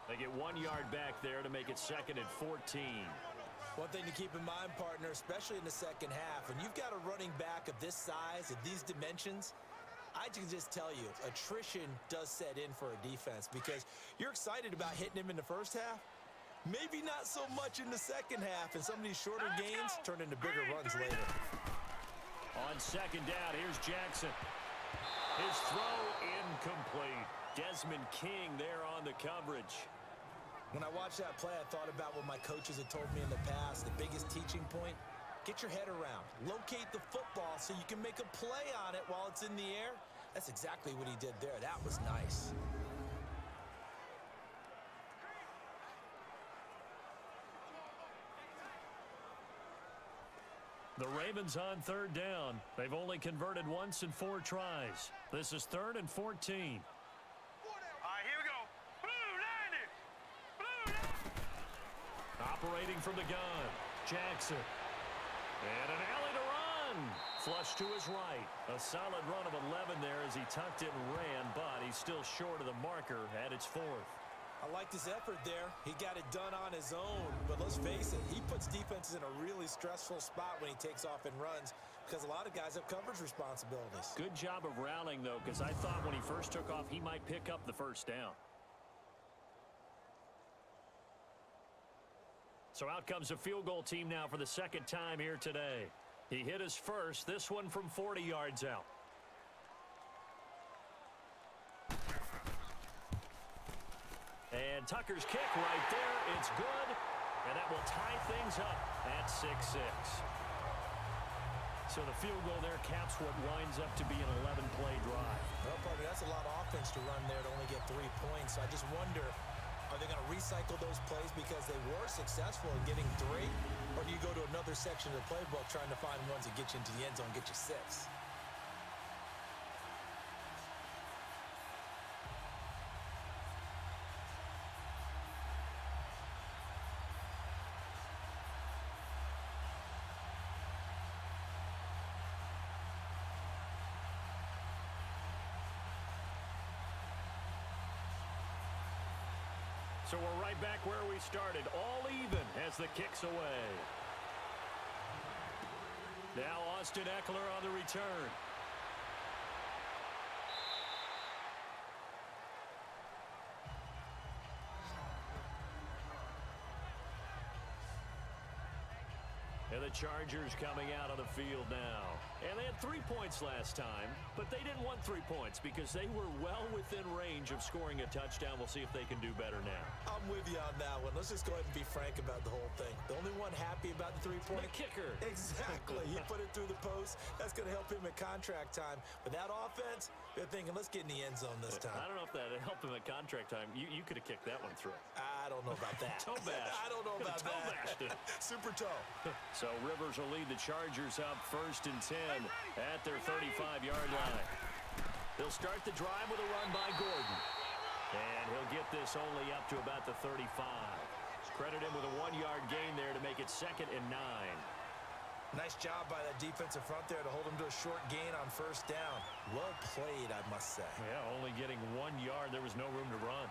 They get 1 yard back there to make it 2nd and 14. One thing to keep in mind, partner, especially in the 2nd half, when you've got a running back of this size, of these dimensions, I can just tell you, attrition does set in for a defense because you're excited about hitting him in the 1st half. Maybe not so much in the 2nd half, and some of these shorter gains turn into bigger runs later. On 2nd down, here's Jackson. His throw incomplete. Desmond King there on the coverage. When I watched that play, I thought about what my coaches had told me in the past. The biggest teaching point, get your head around. Locate the football so you can make a play on it while it's in the air. That's exactly what he did there. That was nice. The Ravens on 3rd down. They've only converted once in 4 tries. This is 3rd and 14. All right, here we go. Blue landing. Blue landing. Operating from the gun, Jackson. And an alley to run. Flush to his right. A solid run of 11 there as he tucked it and ran, but he's still short of the marker at its 4th. I liked his effort there. He got it done on his own. But let's face it, he puts defenses in a really stressful spot when he takes off and runs because a lot of guys have coverage responsibilities. Good job of rallying, though, because I thought when he first took off, he might pick up the 1st down. So out comes a field goal team now for the second time here today. He hit his first, this one from 40 yards out. And Tucker's kick right there. It's good. And that will tie things up at 6-6. So the field goal there caps what winds up to be an 11-play drive. Well, partner, that's a lot of offense to run there to only get 3 points. So I just wonder, are they going to recycle those plays because they were successful in getting 3? Or do you go to another section of the playbook trying to find ones that get you into the end zone and get you 6? So we're right back where we started, all even as the kick's away. Now Austin Eckler on the return. And the Chargers coming out on the field now. And they had 3 points last time, but they didn't want 3 points because they were well within range of scoring a touchdown. We'll see if they can do better now. I'm with you on that one. Let's just go ahead and be frank about the whole thing. The only one happy about the 3-point? The kicker. Exactly. He put it through the post. That's going to help him at contract time. But that offense, they're thinking, let's get in the end zone this time. I don't know if that helped him at contract time. You could have kicked that one through. I don't know about that. Toe bash. I don't know about toe that. bashed it. Super toe. So Rivers will lead the Chargers up 1st and 10 at their 35-yard line. They'll start the drive with a run by Gordon. And he'll get this only up to about the 35. Credit him with a 1-yard gain there to make it 2nd and 9. Nice job by that defensive front there to hold him to a short gain on 1st down. Well played, I must say. Yeah, only getting 1 yard. There was no room to run.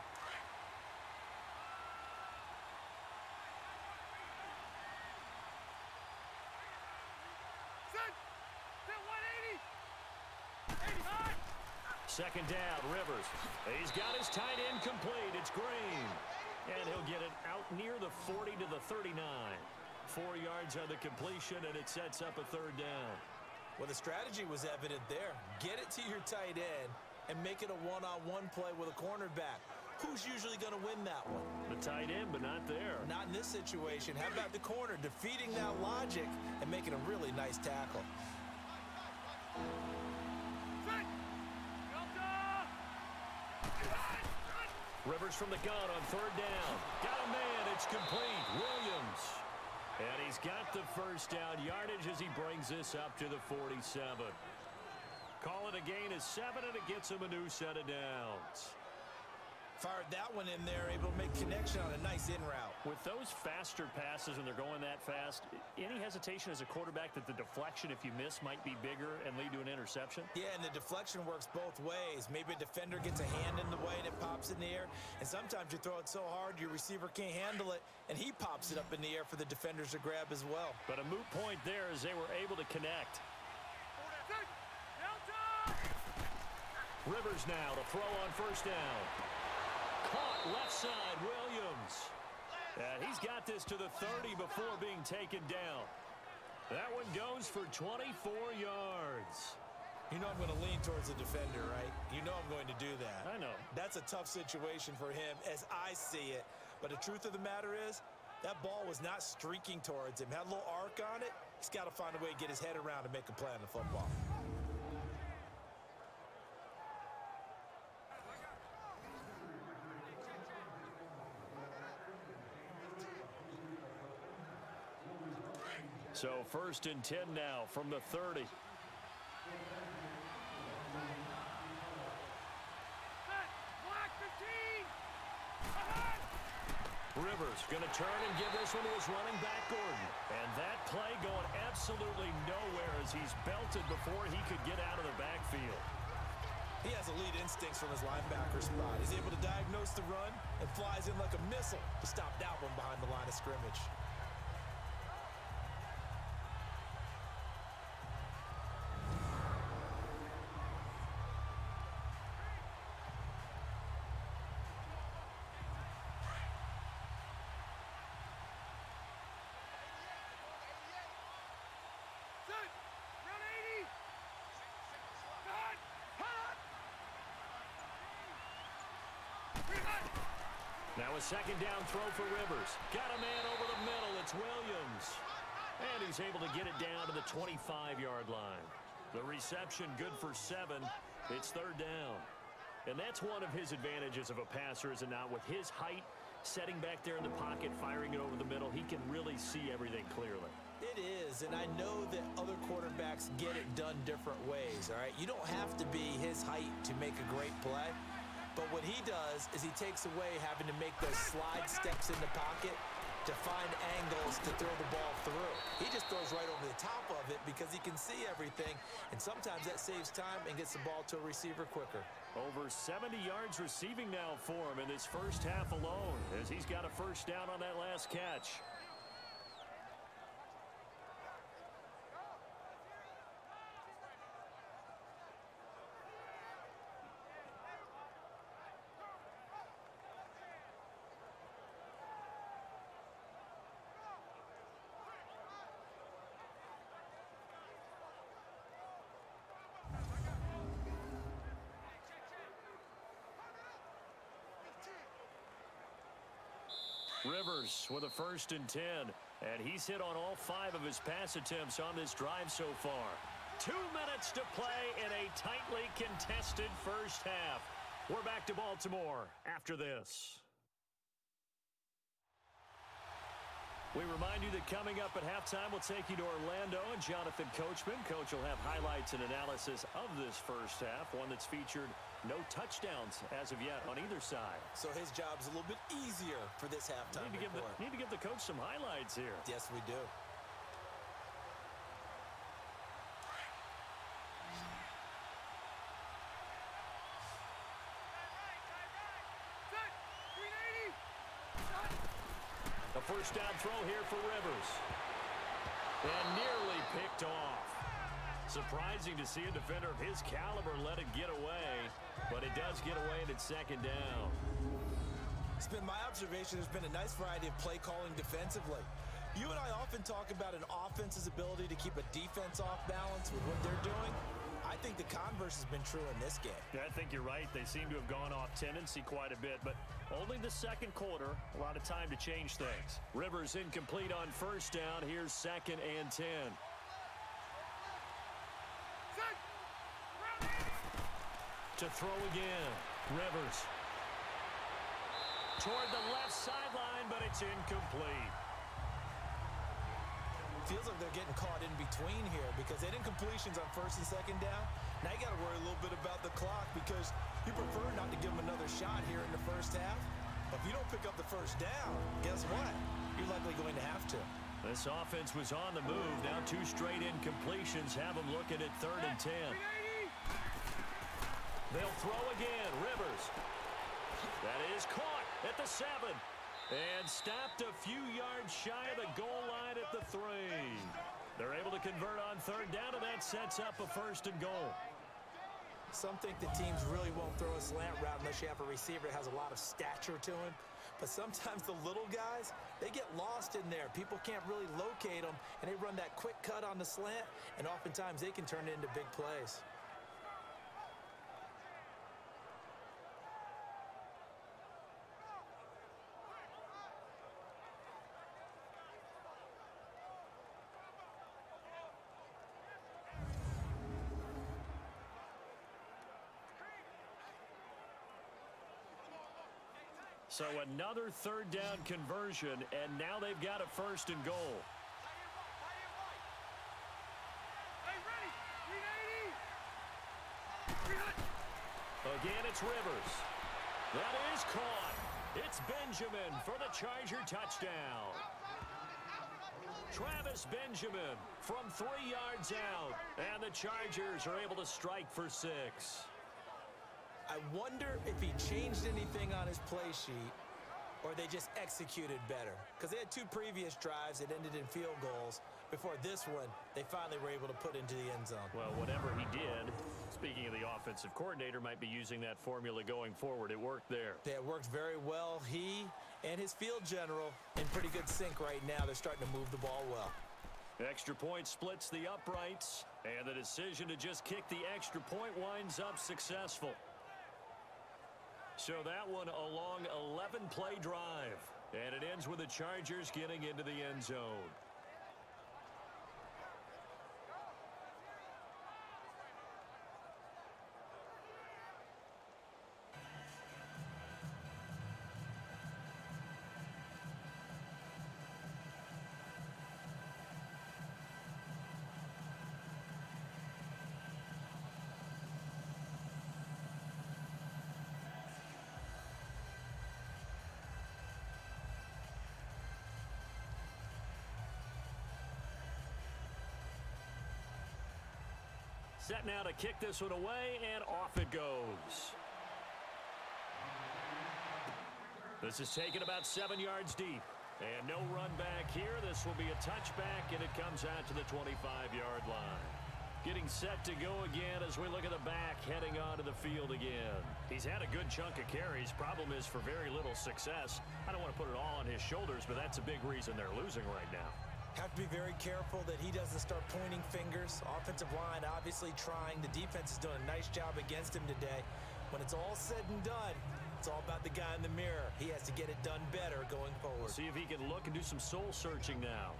Second down, Rivers. He's got his tight end complete. It's Green. And he'll get it out near the 40 to the 39. 4 yards on the completion, and it sets up a 3rd down. Well, the strategy was evident there. Get it to your tight end and make it a one-on-one play with a cornerback. Who's usually going to win that one? The tight end, but not there. Not in this situation. How about the corner defeating that logic and making a really nice tackle? Rivers from the gun on 3rd down. Got a man. It's complete. Williams. And he's got the 1st down yardage as he brings this up to the 47. Call it a gain of 7, and it gets him a new set of downs. Fired that one in there, able to make connection on a nice in route. With those faster passes and they're going that fast, any hesitation as a quarterback that the deflection, if you miss, might be bigger and lead to an interception? Yeah, and the deflection works both ways. Maybe a defender gets a hand in the way and it pops in the air. And sometimes you throw it so hard your receiver can't handle it, and he pops it up in the air for the defenders to grab as well. But a moot point there as they were able to connect. Rivers now to throw on 1st down. Caught left side, Williams. And he's got this to the 30 before being taken down. That one goes for 24 yards. You know I'm going to lean towards the defender, right? You know I'm going to do that. I know. That's a tough situation for him as I see it. But the truth of the matter is, that ball was not streaking towards him. Had a little arc on it. He's got to find a way to get his head around and make a play on the football. So 1st and 10 now from the 30. Rivers going to turn and give this one to his running back, Gordon. And that play going absolutely nowhere as he's belted before he could get out of the backfield. He has elite instincts from his linebacker spot. He's able to diagnose the run and flies in like a missile to stop that one behind the line of scrimmage. Now a second down throw for Rivers. Got a man over the middle. It's Williams. And he's able to get it down to the 25-yard line. The reception good for 7. It's third down. And that's one of his advantages of a passer, is it not? With his height, setting back there in the pocket, firing it over the middle, he can really see everything clearly. It is, and I know that other quarterbacks get it done different ways, all right? You don't have to be his height to make a great play. But what he does is he takes away having to make those slide steps in the pocket to find angles to throw the ball through. He just throws right over the top of it because he can see everything, and sometimes that saves time and gets the ball to a receiver quicker. Over 70 yards receiving now for him in this first half alone, as he's got a first down on that last catch. Rivers with a 1st and 10, and he's hit on all 5 of his pass attempts on this drive so far. 2 minutes to play in a tightly contested first half. We're back to Baltimore after this. We remind you that coming up at halftime, we'll take you to Orlando and Jonathan Coachman. Coach will have highlights and analysis of this first half, one that's featured no touchdowns as of yet on either side. So his job's a little bit easier for this halftime report. Need to give the coach some highlights here. Yes, we do. A first down throw here for Rivers. And nearly picked off. Surprising to see a defender of his caliber let it get away, but it does get away and it's second down. It's been my observation there's been a nice variety of play calling defensively. You and I often talk about an offense's ability to keep a defense off balance with what they're doing. I think the converse has been true in this game. Yeah, I think you're right. They seem to have gone off tendency quite a bit, but only the second quarter, a lot of time to change things. Rivers incomplete on first down. Here's 2nd and 10. To throw again, Rivers. Toward the left sideline, but it's incomplete. Feels like they're getting caught in between here because they didn't completions on 1st and 2nd down. Now you got to worry a little bit about the clock because you prefer not to give them another shot here in the first half. But if you don't pick up the first down, guess what? You're likely going to have to. This offense was on the move. Now 2 straight incompletions have them looking at 3rd and 10. They'll throw again. Rivers. That is caught at the 7. And stopped a few yards shy of the goal line at the 3. They're able to convert on 3rd down, and that sets up a 1st and goal. Some think the teams really won't throw a slant route unless you have a receiver that has a lot of stature to him. But sometimes the little guys, they get lost in there. People can't really locate them, and they run that quick cut on the slant, and oftentimes they can turn it into big plays. So another 3rd down conversion, and now they've got a 1st and goal. Again, it's Rivers. That is caught. It's Benjamin for the Charger touchdown. Travis Benjamin from 3 yards out, and the Chargers are able to strike for 6. I wonder if he changed anything on his play sheet or they just executed better. Because they had 2 previous drives that ended in field goals. Before this one, they finally were able to put into the end zone. Well, whatever he did, speaking of the offensive coordinator, might be using that formula going forward. It worked there. Yeah, it worked very well. He and his field general in pretty good sync right now. They're starting to move the ball well. Extra point splits the uprights, and the decision to just kick the extra point winds up successful. So that one a long 11-play drive. And it ends with the Chargers getting into the end zone. Set now to kick this one away, and off it goes. This is taken about 7 yards deep. And no run back here. This will be a touchback, and it comes out to the 25-yard line. Getting set to go again as we look at the back heading onto the field again. He's had a good chunk of carries. Problem is for very little success. I don't want to put it all on his shoulders, but that's a big reason they're losing right now. Have to be very careful that he doesn't start pointing fingers. Offensive line obviously trying. The defense is doing a nice job against him today. When it's all said and done, it's all about the guy in the mirror. He has to get it done better going forward. See if he can look and do some soul searching now.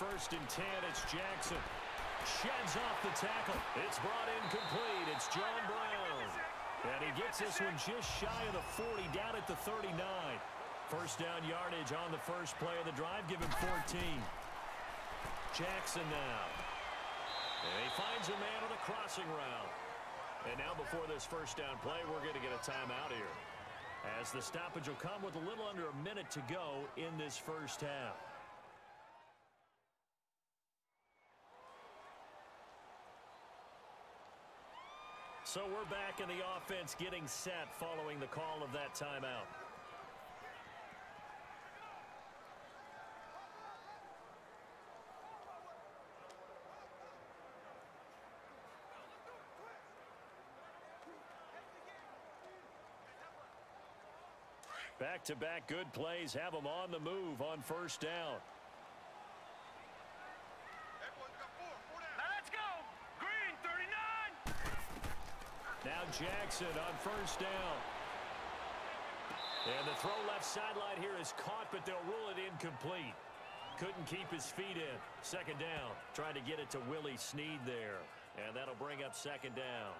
First and 10, it's Jackson. Sheds off the tackle. It's brought in complete. It's John Brown. And he gets this one just shy of the 40, down at the 39. First down yardage on the first play of the drive. Give him 14. Jackson now. And he finds a man on a crossing route. And now before this first down play, we're going to get a timeout here, as the stoppage will come with a little under a minute to go in this first half. So we're back in the offense getting set following the call of that timeout. Back-to-back good plays have them on the move on first down. Now Jackson on first down. And the throw left sideline here is caught, but they'll rule it incomplete. Couldn't keep his feet in. Second down. Trying to get it to Willie Snead there. And that'll bring up second down.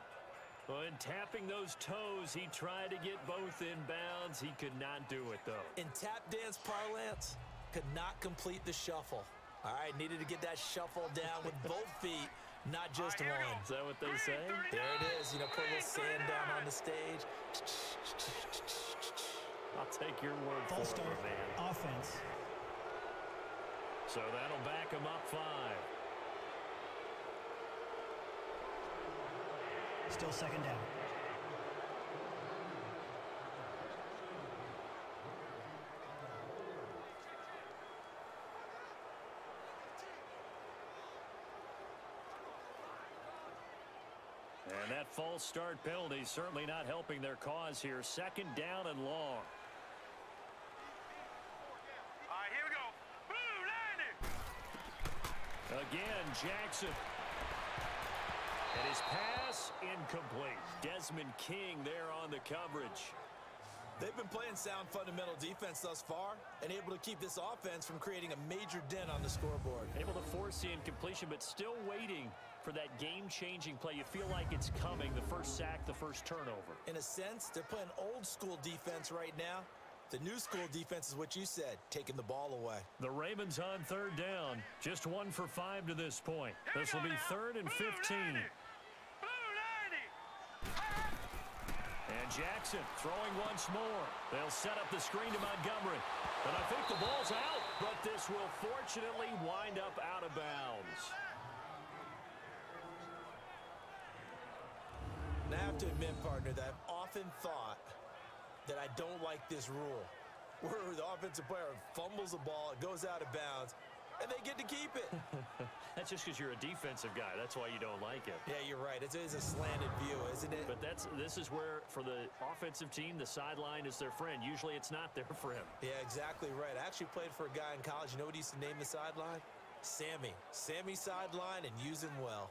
Well, in tapping those toes, he tried to get both in bounds. He could not do it, though. In tap dance parlance, could not complete the shuffle. All right, needed to get that shuffle down with both feet. Not just one. Is that what they say? There it is. You know, put a little sand down on the stage. I'll take your word for it, man. Offense. So that'll back him up 5. Still second down. And that false start penalty certainly not helping their cause here. Second down and long. All right, here we go. Blue, landing. Again, Jackson. And his pass incomplete. Desmond King there on the coverage. They've been playing sound fundamental defense thus far and able to keep this offense from creating a major dent on the scoreboard. Able to force the incompletion, but still waiting for that game-changing play. You feel like it's coming, the first sack, the first turnover. In a sense, they're playing old-school defense right now. The new school defense is what you said, taking the ball away. The Ravens on third down, just 1 for 5 to this point. This will be 3rd and 15. And Jackson throwing once more. They'll set up the screen to Montgomery. And I think the ball's out, but this will fortunately wind up out of bounds. And I have to admit, partner, that I've often thought that I don't like this rule, where the offensive player fumbles the ball, it goes out of bounds, and they get to keep it. That's just because you're a defensive guy. That's why you don't like it. Yeah, you're right. It is a slanted view, isn't it? But this is where, for the offensive team, the sideline is their friend. Usually it's not there for him. Yeah, exactly right. I actually played for a guy in college. You know what he used to name the sideline? Sammy. Sammy sideline, and use him well.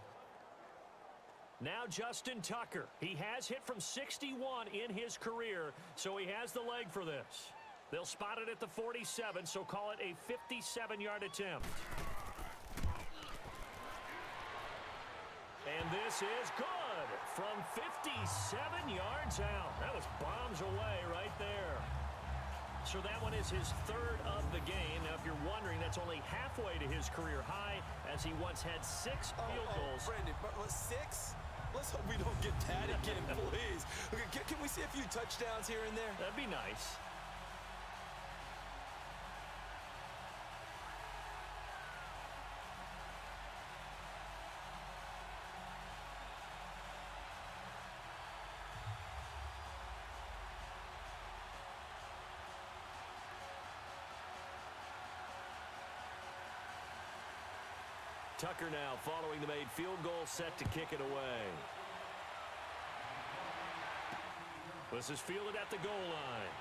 Now Justin Tucker. He has hit from 61 in his career, so he has the leg for this. They'll spot it at the 47, so call it a 57-yard attempt. And this is good from 57 yards out. That was bombs away right there. So that one is his third of the game. Now, if you're wondering, that's only halfway to his career high, as he once had 6 field goals. Brandon, but 6? Let's hope we don't get that again, please. Okay, can we see a few touchdowns here and there? That'd be nice. Tucker now following the made field goal, set to kick it away. This is fielded at the goal line.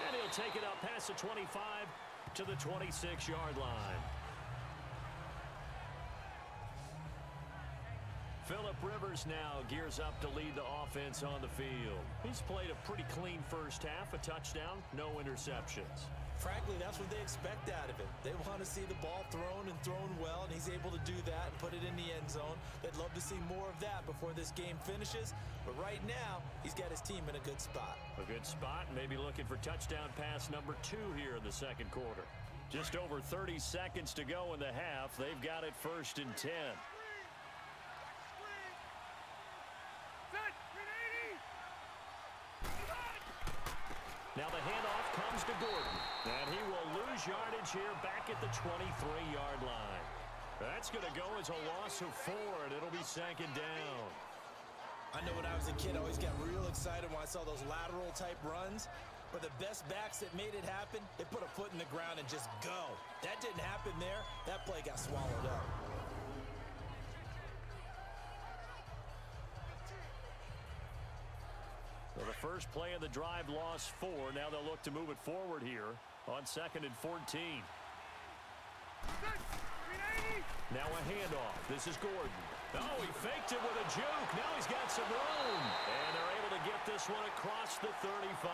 And he'll take it up past the 25 to the 26-yard line. Phillip Rivers now gears up to lead the offense on the field. He's played a pretty clean first half, a touchdown, no interceptions. Frankly, that's what they expect out of him. They want to see the ball thrown and thrown well, and he's able to do that and put it in the end zone. They'd love to see more of that before this game finishes, but right now, he's got his team in a good spot. A good spot, maybe looking for touchdown pass number 2 here in the second quarter. Just over 30 seconds to go in the half. They've got it 1st and 10. Now the handoff comes to Gordon, and he will lose yardage here back at the 23-yard line. That's going to go as a loss of 4, and it'll be 2nd down. I know when I was a kid, I always got real excited when I saw those lateral-type runs. But the best backs that made it happen, they put a foot in the ground and just go. That didn't happen there. That play got swallowed up. Well, the first play of the drive lost 4. Now they'll look to move it forward here on 2nd and 14. Now a handoff. This is Gordon. Oh, he faked it with a juke. Now he's got some room. And they're able to get this one across the 35.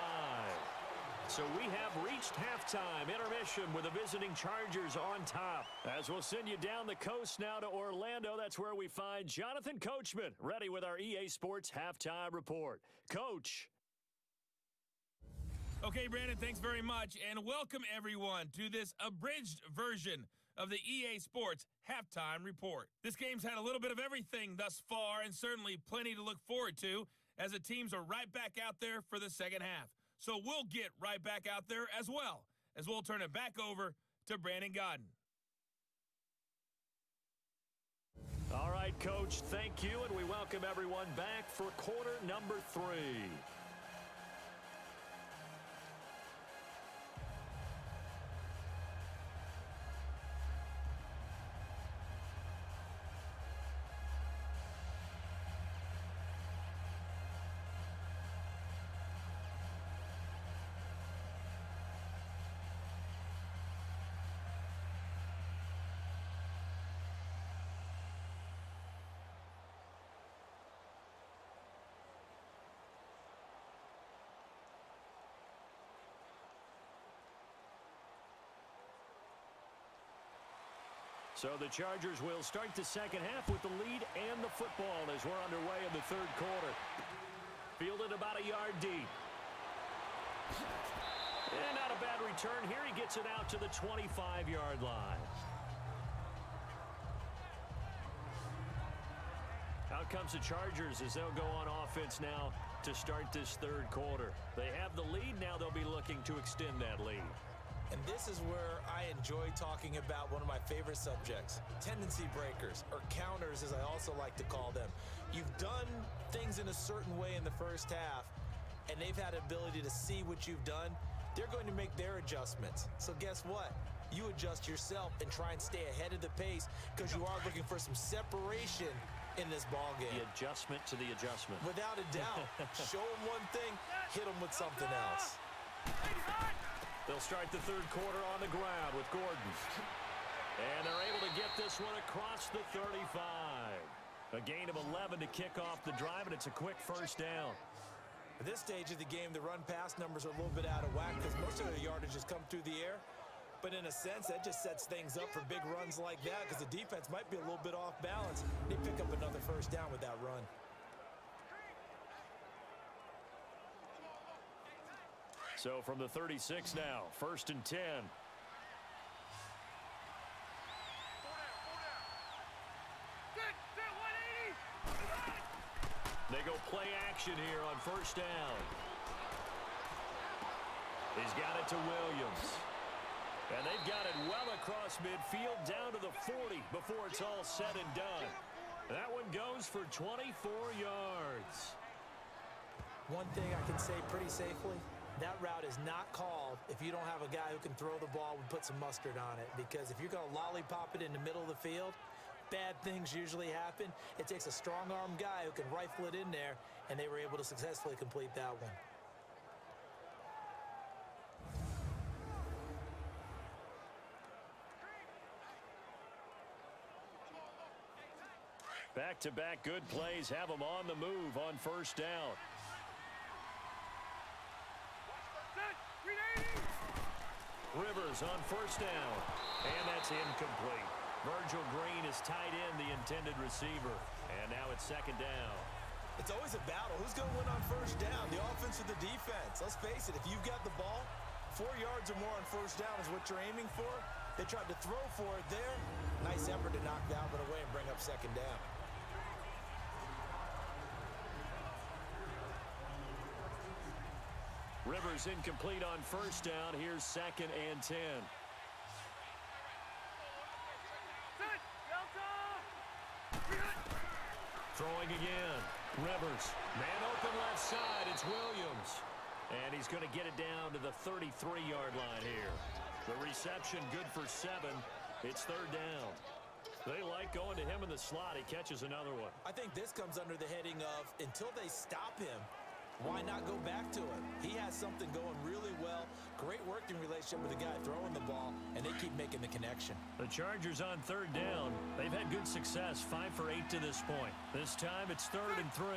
So we have reached halftime intermission with the visiting Chargers on top. As we'll send you down the coast now to Orlando, that's where we find Jonathan Coachman ready with our EA Sports Halftime Report. Coach. Okay, Brandon, thanks very much, and welcome everyone to this abridged version of the EA Sports Halftime Report. This game's had a little bit of everything thus far, and certainly plenty to look forward to, as the teams are right back out there for the second half. So we'll get right back out there as well, as we'll turn it back over to Brandon Godden. All right, Coach, thank you, and we welcome everyone back for quarter number 3. So the Chargers will start the second half with the lead and the football as we're underway in the third quarter. Fielded about a yard deep. And not a bad return here. He gets it out to the 25-yard line. Out comes the Chargers as they'll go on offense now to start this third quarter. They have the lead. Now they'll be looking to extend that lead. And this is where I enjoy talking about one of my favorite subjects, tendency breakers, or counters as I also like to call them. You've done things in a certain way in the first half, and they've had the ability to see what you've done. They're going to make their adjustments. So guess what? you adjust yourself and try and stay ahead of the pace because you are looking for some separation in this ball game. The adjustment to the adjustment. Without a doubt. Show them one thing, hit them with something else. They'll start the third quarter on the ground with Gordon. And they're able to get this one across the 35. A gain of 11 to kick off the drive, and it's a quick first down. At this stage of the game, the run-pass numbers are a little bit out of whack because most of their yardage has come through the air. But in a sense, that just sets things up for big runs like that because the defense might be a little bit off balance. They pick up another first down with that run. So from the 36 now, 1st and 10. They go play action here on first down. He's got it to Williams. And they've got it well across midfield down to the 40 before it's all said and done. That one goes for 24 yards. One thing I can say pretty safely, that route is not called if you don't have a guy who can throw the ball and put some mustard on it. Because if you're going to lollipop it in the middle of the field, bad things usually happen. It takes a strong-arm guy who can rifle it in there, and they were able to successfully complete that one. Back-to-back good plays have them on the move on first down. Rivers on first down, and that's incomplete. Virgil Green is tied in, the intended receiver, and now it's second down. It's always a battle. Who's going to win on first down, the offense or the defense? Let's face it, if you've got the ball, 4 yards or more on first down is what you're aiming for. They tried to throw for it there. Nice effort to knock that one away and bring up second down. Rivers incomplete on first down. Here's 2nd and 10. Throwing again. Rivers. Man open left side. It's Williams. And he's going to get it down to the 33-yard line here. The reception good for 7. It's third down. They like going to him in the slot. He catches another one. I think this comes under the heading of until they stop him, why not go back to it? He has something going really well. Great working relationship with the guy throwing the ball, and they keep making the connection. The Chargers on third down. They've had good success, 5 for 8 to this point. This time it's 3rd and 3.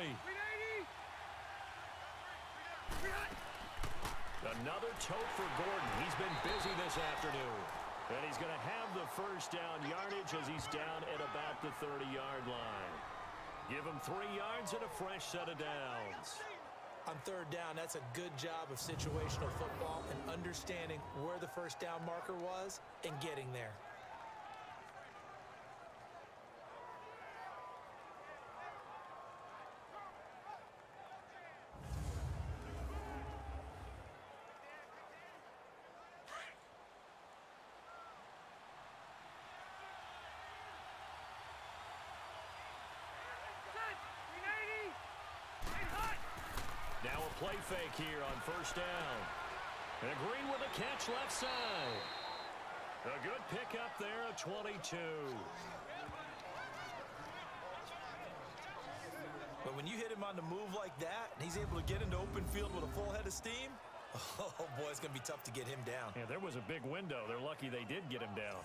Another tote for Gordon. He's been busy this afternoon. And he's going to have the first down yardage as he's down at about the 30-yard line. Give him 3 yards and a fresh set of downs. On third down, that's a good job of situational football and understanding where the first down marker was and getting there. Now a play fake here on first down. And Green with a catch left side. A good pickup there at 22. But when you hit him on the move like that, and he's able to get into open field with a full head of steam, oh boy, it's going to be tough to get him down. Yeah, there was a big window. They're lucky they did get him down.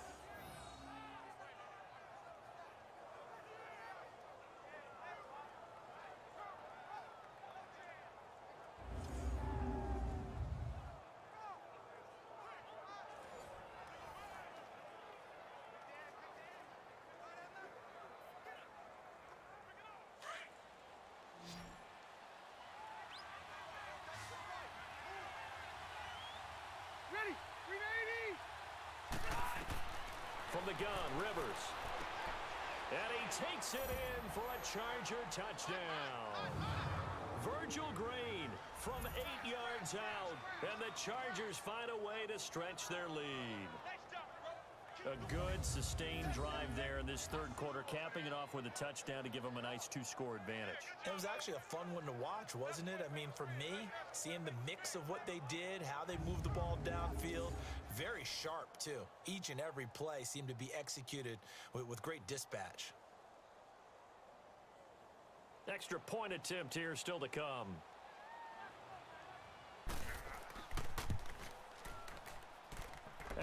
From the gun, Rivers. And he takes it in for a Charger touchdown. Virgil Green from 8 yards out. And the Chargers find a way to stretch their lead. A good, sustained drive there in this third quarter, capping it off with a touchdown to give them a nice 2-score advantage. It was actually a fun one to watch, wasn't it? I mean, for me, seeing the mix of what they did, how they moved the ball downfield, very sharp, too. Each and every play seemed to be executed with great dispatch. Extra point attempt here still to come.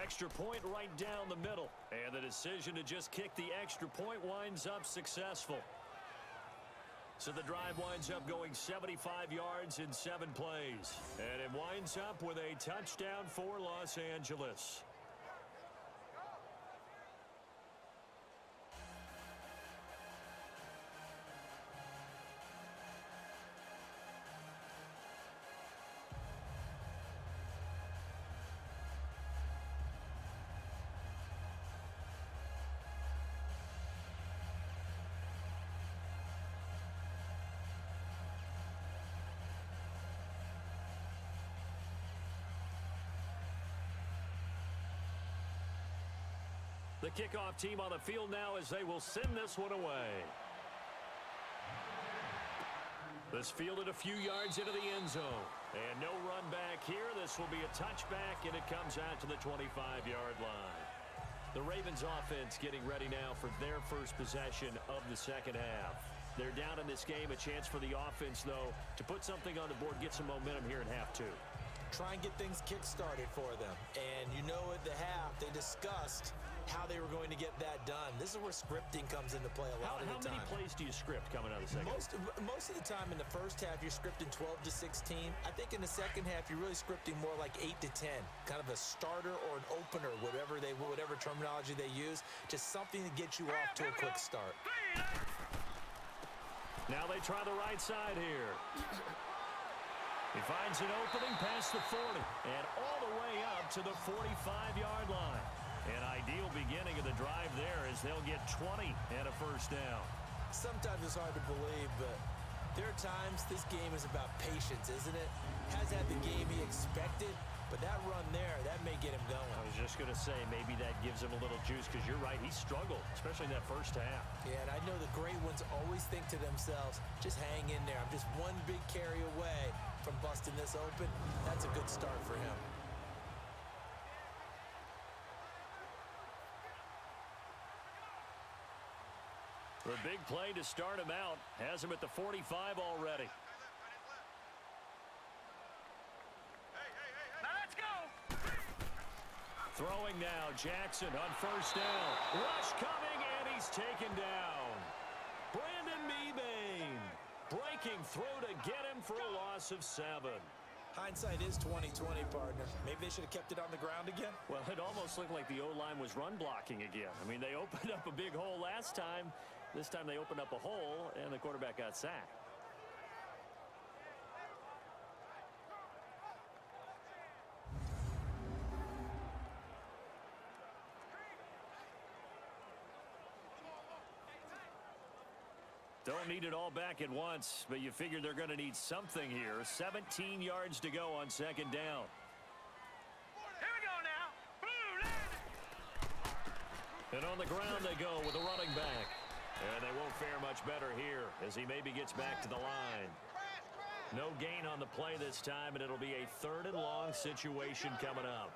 Extra point right down the middle. And the decision to just kick the extra point winds up successful. So the drive winds up going 75 yards in 7 plays. And it winds up with a touchdown for Los Angeles. The kickoff team on the field now as they will send this one away. This fielded a few yards into the end zone. And no run back here. This will be a touchback, and it comes out to the 25-yard line. The Ravens offense getting ready now for their first possession of the second half. They're down in this game. A chance for the offense, though, to put something on the board, get some momentum here in half 2. Try and get things kick-started for them. And you know at the half, they discussed how they were going to get that done. This is where scripting comes into play a lot of the time. How many plays do you script coming out of the second? Most of the time in the first half, you're scripting 12 to 16. I think in the second half, you're really scripting more like 8 to 10. Kind of a starter or an opener, whatever terminology they use. Just something to get you off to a quick start. Now they try the right side here. He finds an opening past the 40 and all the way up to the 45-yard line. An ideal beginning of the drive there as they'll get 20 and a first down. Sometimes it's hard to believe, but there are times this game is about patience, isn't it? Has had the game he expected, but that run there, that may get him going. I was just going to say, maybe that gives him a little juice because you're right, he struggled, especially in that first half. Yeah, and I know the great ones always think to themselves, just hang in there. I'm just one big carry away from busting this open. That's a good start for him. The big play to start him out has him at the 45 already. Now let's go. Throwing now, Jackson on first down. Rush coming, and he's taken down. Brandon Mebane breaking through to get him for a loss of 7. Hindsight is 20/20, partner. Maybe they should have kept it on the ground again. Well, it almost looked like the O-line was run blocking again. I mean, they opened up a big hole last time. This time they opened up a hole, and the quarterback got sacked. Don't need it all back at once, but you figure they're going to need something here. 17 yards to go on second down. Here we go now. Blue. And on the ground they go with a running back. And they won't fare much better here as he maybe gets back to the line. No gain on the play this time, and it'll be a 3rd and long situation coming up.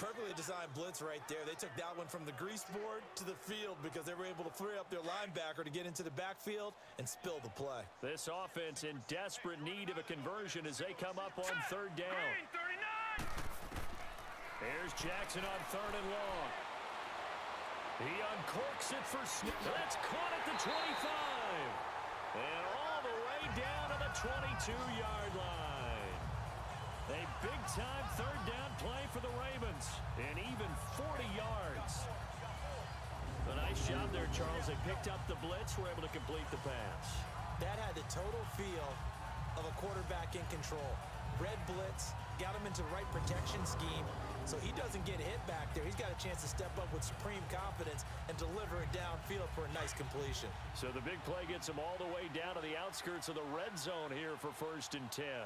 Perfectly designed blitz right there. They took that one from the grease board to the field because they were able to free up their linebacker to get into the backfield and spill the play. This offense in desperate need of a conversion as they come up on 3rd down. Green 39. Here's Jackson on 3rd and long. He uncorks it for Smith. That's caught at the 25. And all the way down to the 22-yard line. A big-time 3rd down play for the Ravens. And even 40 yards. A nice job there, Charles. They picked up the blitz, were able to complete the pass. That had the total feel of a quarterback in control. Red blitz, got him into the right protection scheme, so he doesn't get hit back there. He's got a chance to step up with supreme confidence and deliver it downfield for a nice completion. So the big play gets him all the way down to the outskirts of the red zone here for 1st and 10. Here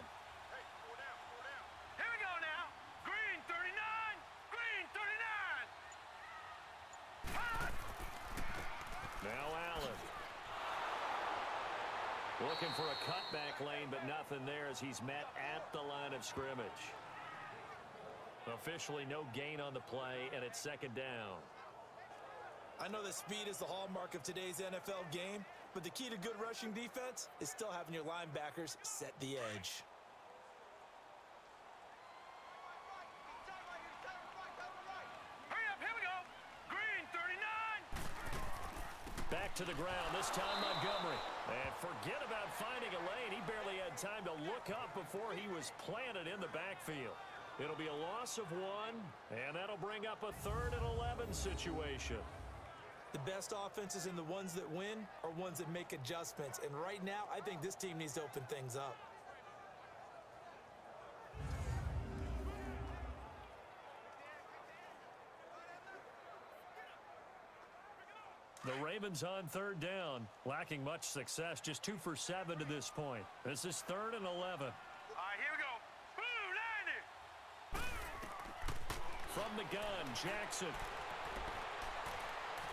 we go now. Green 39. Green 39. Now Allen. Looking for a cutback lane, but nothing there as he's met at the line of scrimmage. Officially no gain on the play, and it's second down. I know that speed is the hallmark of today's NFL game, but the key to good rushing defense is still having your linebackers set the edge. Hurry up, here we go. Green 39. Back to the ground, this time Montgomery. And forget about finding a lane. He barely had time to look up before he was planted in the backfield. It'll be a loss of 1, and that'll bring up a 3rd and 11 situation. The best offenses and the ones that win are ones that make adjustments. And right now, I think this team needs to open things up. The Ravens on 3rd down, lacking much success, just 2 for 7 to this point. This is 3rd and 11. All right, here we go. Boom, 90. From the gun, Jackson.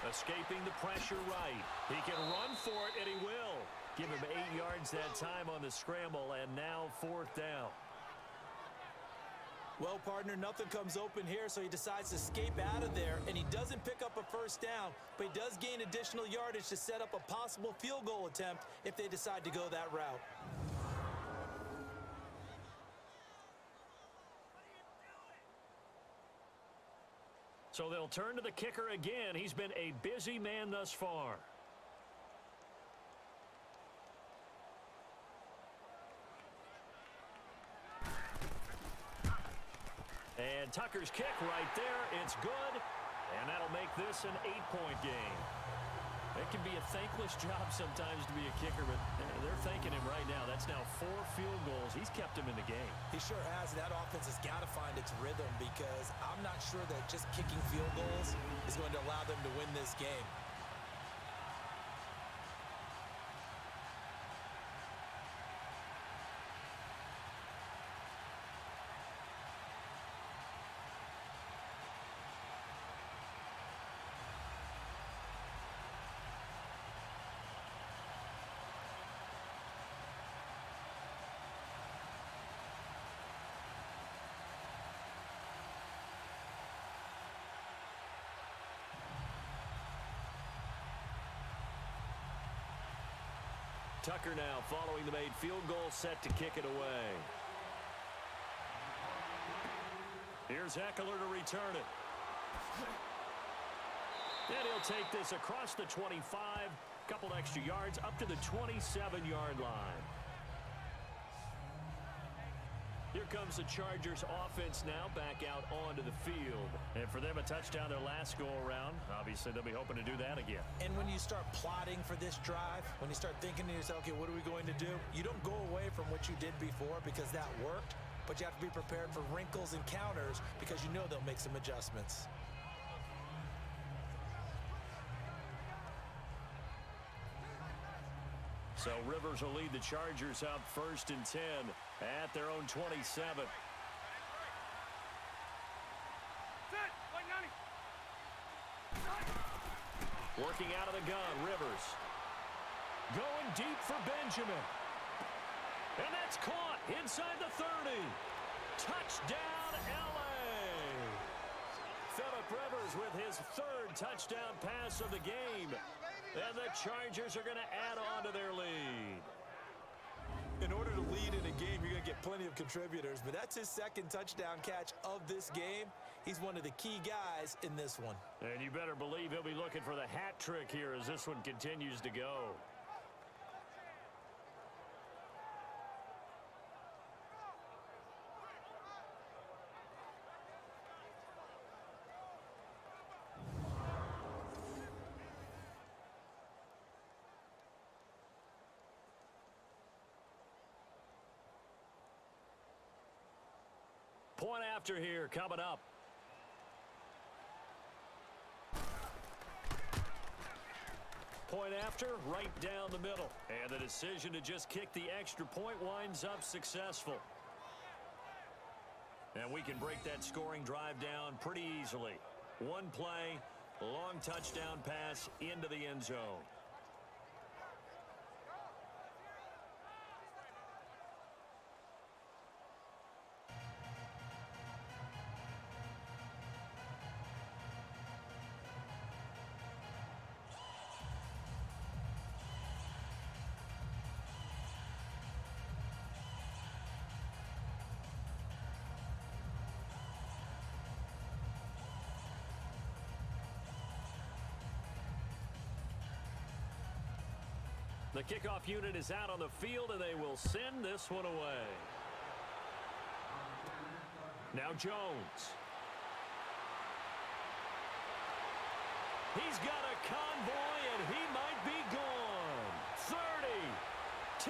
Escaping the pressure right. He can run for it, and he will. Give him 8 yards that time on the scramble, and now 4th down. Well, partner, nothing comes open here, so he decides to escape out of there, and he doesn't pick up a 1st down, but he does gain additional yardage to set up a possible field goal attempt if they decide to go that route. So they'll turn to the kicker again. He's been a busy man thus far. And Tucker's kick right there. It's good. And that'll make this an 8-point game. It can be a thankless job sometimes to be a kicker, but they're thanking him right now. That's now 4 field goals. He's kept him in the game. He sure has. That offense has got to find its rhythm because I'm not sure that just kicking field goals is going to allow them to win this game. Tucker now following the made field goal, set to kick it away. Here's Eckler to return it. And he'll take this across the 25, couple extra yards up to the 27-yard line. Here comes the Chargers offense now back out onto the field. And for them, a touchdown their last go-around. Obviously, they'll be hoping to do that again. And when you start plotting for this drive, when you start thinking to yourself, okay, what are we going to do? You don't go away from what you did before because that worked, but you have to be prepared for wrinkles and counters because you know they'll make some adjustments. So Rivers will lead the Chargers up 1st and 10 at their own 27. Set, like 90. Working out of the gun, Rivers. Going deep for Benjamin. And that's caught inside the 30. Touchdown, L.A. Phillip Rivers with his 3rd touchdown pass of the game. And the Chargers are going to add on to their lead. In order to lead in a game, you're going to get plenty of contributors, but that's his 2nd touchdown catch of this game. He's one of the key guys in this one. And you better believe he'll be looking for the hat trick here as this one continues to go. Point after here coming up. Point after, right down the middle. And the decision to just kick the extra point winds up successful. And we can break that scoring drive down pretty easily. One play, Long touchdown pass into the end zone. The kickoff unit is out on the field, and they will send this one away. Now Jones. He's got a convoy, and he might be gone. 30,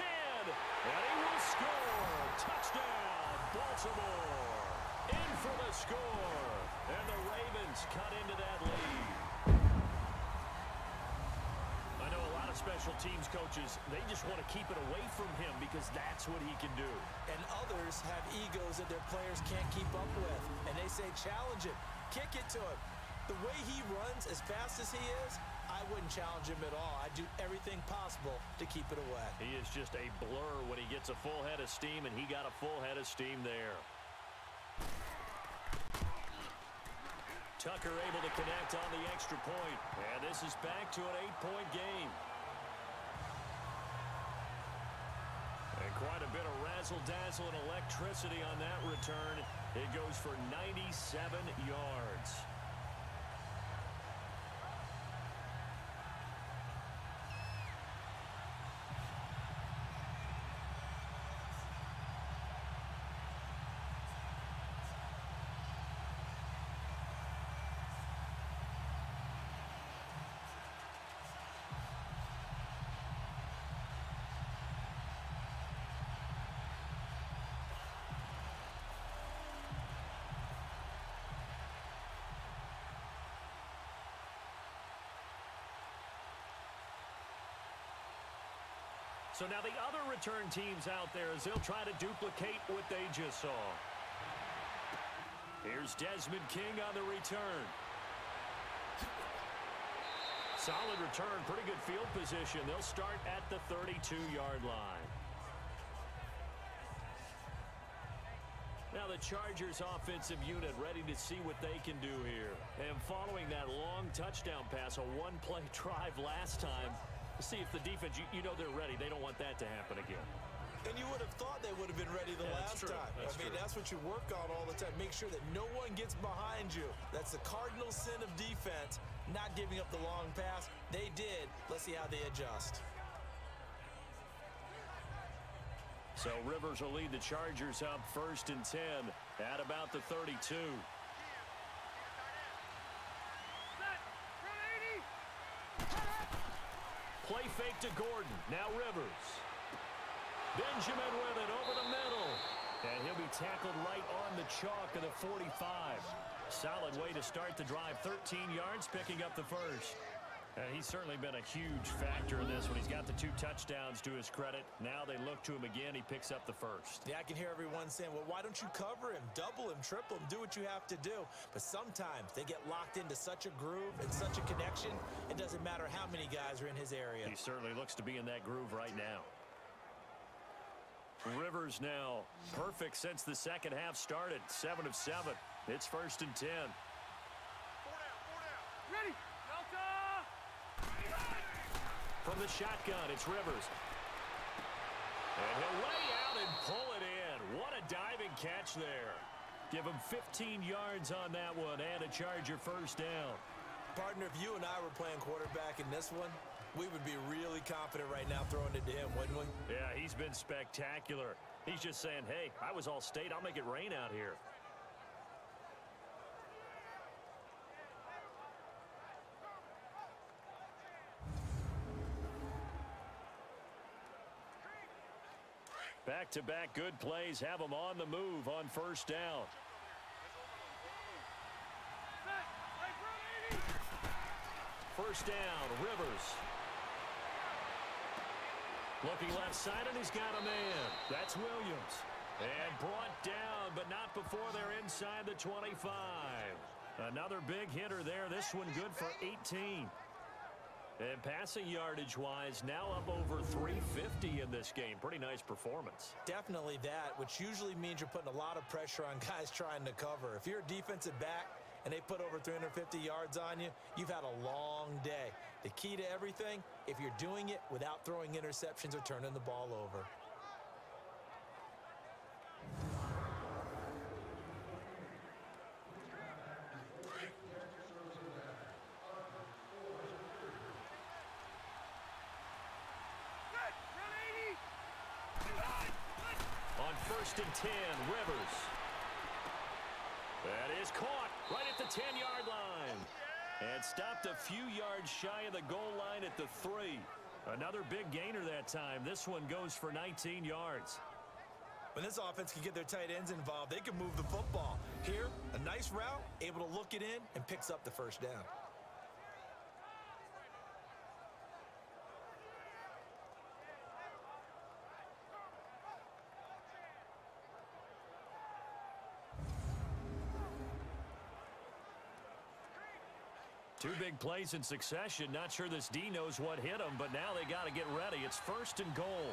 10, and he will score. Touchdown, Baltimore. In for the score, and the Ravens cut into that lead. I know a lot of special teams coaches, they just want to keep it away from him because that's what he can do. And others have egos that their players can't keep up with. And they say, challenge it, kick it to him. The way he runs as fast as he is, I wouldn't challenge him at all. I'd do everything possible to keep it away. He is just a blur when he gets a full head of steam, and he got a full head of steam there. Tucker able to connect on the extra point. And this is back to an 8-point game. And quite a bit of razzle-dazzle and electricity on that return. It goes for 97 yards. So now the other return teams out there as they'll try to duplicate what they just saw. Here's Desmond King on the return. Solid return, pretty good field position. They'll start at the 32-yard line. Now the Chargers offensive unit ready to see what they can do here. And following that long touchdown pass, a one-play drive last time, see if the defense, you know they're ready. They don't want that to happen again. And you would have thought they would have been ready the last time. That's what you work on all the time. Make sure that no one gets behind you. That's the cardinal sin of defense, not giving up the long pass. They did. Let's see how they adjust. So Rivers will lead the Chargers up 1st and 10 at about the 32. Play fake to Gordon. Now Rivers. Benjamin with it over the middle. And he'll be tackled right on the chalk of the 45. Solid way to start the drive. 13 yards, picking up the first. And he's certainly been a huge factor in this one. He's got the 2 touchdowns to his credit. Now they look to him again. He picks up the first. Yeah, I can hear everyone saying, well, why don't you cover him, double him, triple him, do what you have to do. But sometimes they get locked into such a groove and such a connection, it doesn't matter how many guys are in his area. He certainly looks to be in that groove right now. Rivers now perfect since the second half started. 7 of 7. It's 1st and 10. 4 down. Ready. From the shotgun, it's Rivers. And he'll lay out and pull it in. What a diving catch there. Give him 15 yards on that one and a Charger first down. Partner, if you and I were playing quarterback in this one, we would be really confident right now throwing it to him, wouldn't we? Yeah, he's been spectacular. He's just saying, hey, I was all state. I'll make it rain out here. Back-to-back good plays have them on the move on first down. First down, Rivers. Looking left side, and he's got a man. That's Williams. And brought down, but not before they're inside the 25. Another big hitter there. This one good for 18. And passing yardage-wise, now up over 350 in this game. Pretty nice performance. Definitely that, which usually means you're putting a lot of pressure on guys trying to cover. If you're a defensive back and they put over 350 yards on you, you've had a long day. The key to everything, if you're doing it without throwing interceptions or turning the ball over. On 1st and 10, Rivers. That is caught right at the 10-yard line. And stopped a few yards shy of the goal line at the 3. Another big gainer that time. This one goes for 19 yards. When this offense can get their tight ends involved, they can move the football. Here, a nice route, able to look it in, and picks up the first down. Two big plays in succession. Not sure this D knows what hit him, but now they got to get ready. It's 1st and goal.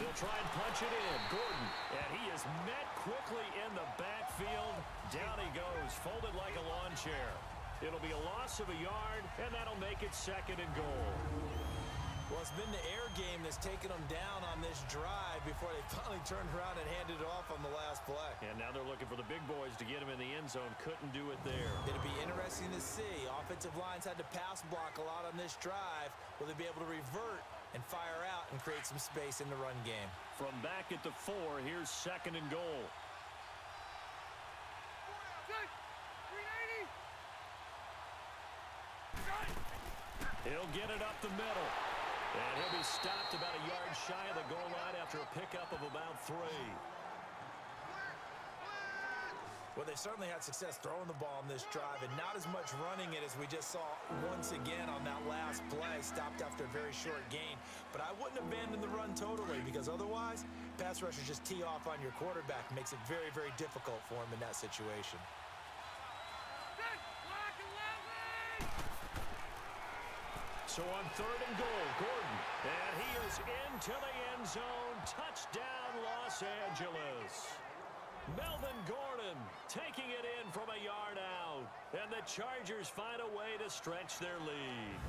They'll try and punch it in. Gordon, and he is met quickly in the backfield. Down he goes, folded like a lawn chair. It'll be a loss of a yard, and that'll make it 2nd and goal. Well, it's been the air game that's taken them down on this drive before they finally turned around and handed it off on the last play. And now they're looking for the big boys to get him in the end zone. Couldn't do it there. It'll be interesting to see. Offensive lines had to pass block a lot on this drive. Will they be able to revert and fire out and create some space in the run game? From back at the 4, here's 2nd and goal. He'll get it up the middle. And he'll be stopped about a yard shy of the goal line after a pickup of about 3. Well, they certainly had success throwing the ball in this drive and not as much running it as we just saw once again on that last play. Stopped after a very short gain. But I wouldn't abandon the run totally because otherwise, pass rushers just tee off on your quarterback. Makes it very, very difficult for him in that situation. So on 3rd and goal, Gordon. And he is into the end zone. Touchdown, Los Angeles. Melvin Gordon taking it in from a yard out. And the Chargers find a way to stretch their lead.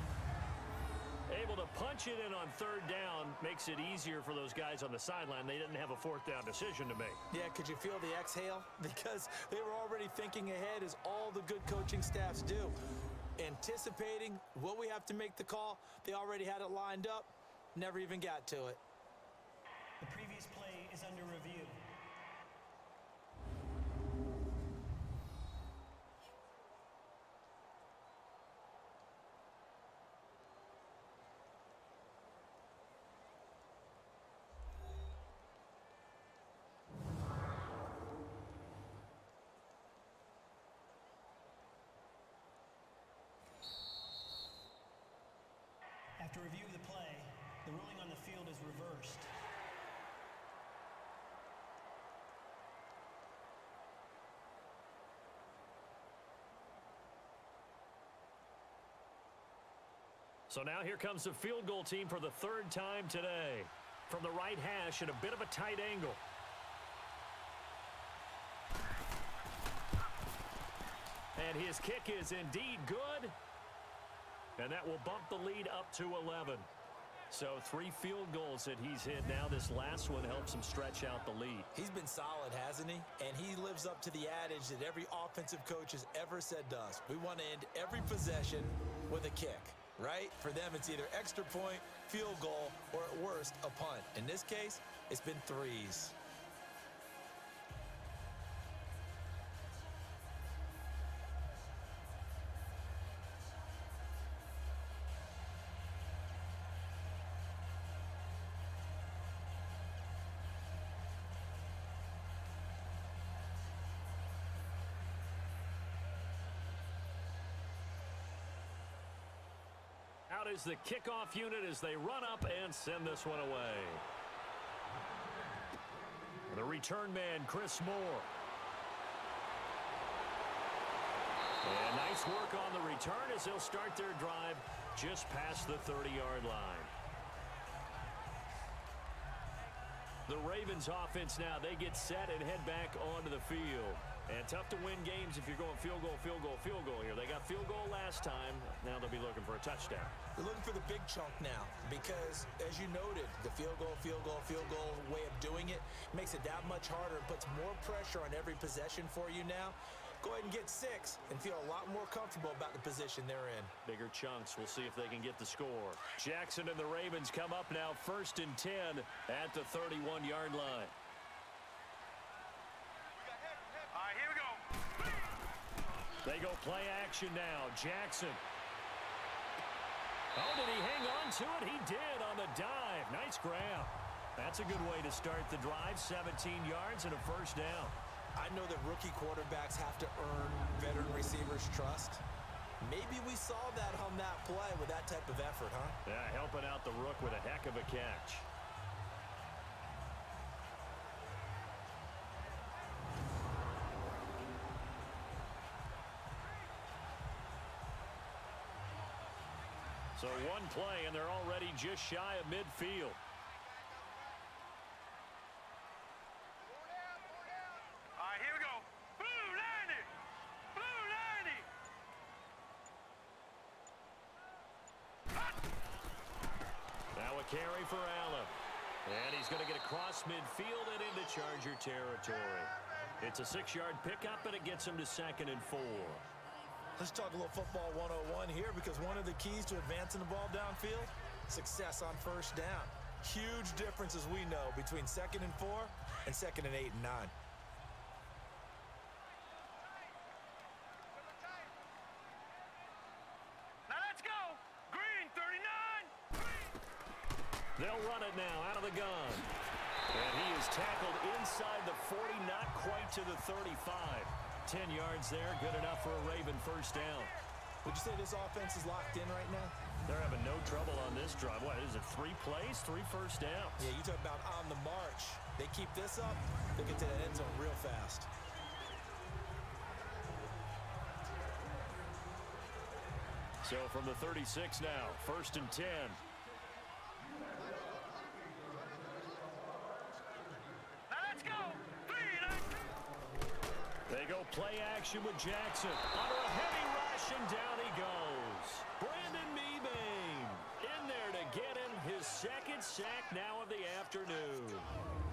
Able to punch it in on 3rd down makes it easier for those guys on the sideline. They didn't have a 4th down decision to make. Yeah, could you feel the exhale? Because they were already thinking ahead, as all the good coaching staffs do. Anticipating what we have to make the call. They already had it lined up, never even got to it. The previous play is under review. After review of the play, the ruling on the field is reversed. So now here comes the field goal team for the 3rd time today. From the right hash at a bit of a tight angle. And his kick is indeed good. And that will bump the lead up to 11. So 3 field goals that he's hit now. This last one helps him stretch out the lead. He's been solid, hasn't he? And he lives up to the adage that every offensive coach has ever said to us. We want to end every possession with a kick, right? For them, it's either extra point, field goal, or at worst, a punt. In this case, it's been 3s. Out is the kickoff unit as they run up and send this one away. The return man, Chris Moore. And nice work on the return as they'll start their drive just past the 30-yard line. The Ravens offense now, they get set and head back onto the field. And tough to win games if you're going field goal, field goal, field goal here. They got field goal last time. Now they'll be looking for a touchdown. They're looking for the big chunk now because, as you noted, the field goal way of doing it makes it that much harder and puts more pressure on every possession for you now. Go ahead and get 6 and feel a lot more comfortable about the position they're in. Bigger chunks. We'll see if they can get the score. Jackson and the Ravens come up now 1st and 10 at the 31-yard line. All right, here we go. They go play action now. Jackson. Oh, did he hang on to it? He did on the dive. Nice grab. That's a good way to start the drive. 17 yards and a first down. I know that rookie quarterbacks have to earn veteran receivers' trust. Maybe we saw that on that play with that type of effort, huh? Yeah, helping out the rook with a heck of a catch. So one play, and they're already just shy of midfield. All right, here we go. Blue 90. Blue 90. Now a carry for Allen. And he's going to get across midfield and into Charger territory. It's a 6-yard pickup, and it gets him to 2nd and 4. Let's talk a little football 101 here because one of the keys to advancing the ball downfield, success on first down. Huge difference, as we know, between 2nd and 4 and 2nd and 8 and 9. Now let's go. Green 39. They'll run it now out of the gun. And he is tackled inside the 40, not quite to the 35. 10 yards there, good enough for a Raven first down. Would you say this offense is locked in right now? They're having no trouble on this drive. What is it, 3 plays, 3 first downs? Yeah, you talk about on the march. They keep this up, they get to that end zone real fast. So from the 36 now, 1st and 10. Now let's go. 3 They go play action with Jackson. Under a heavy rush, and down he goes. Brandon Meebane in there to get him his 2nd sack now of the afternoon.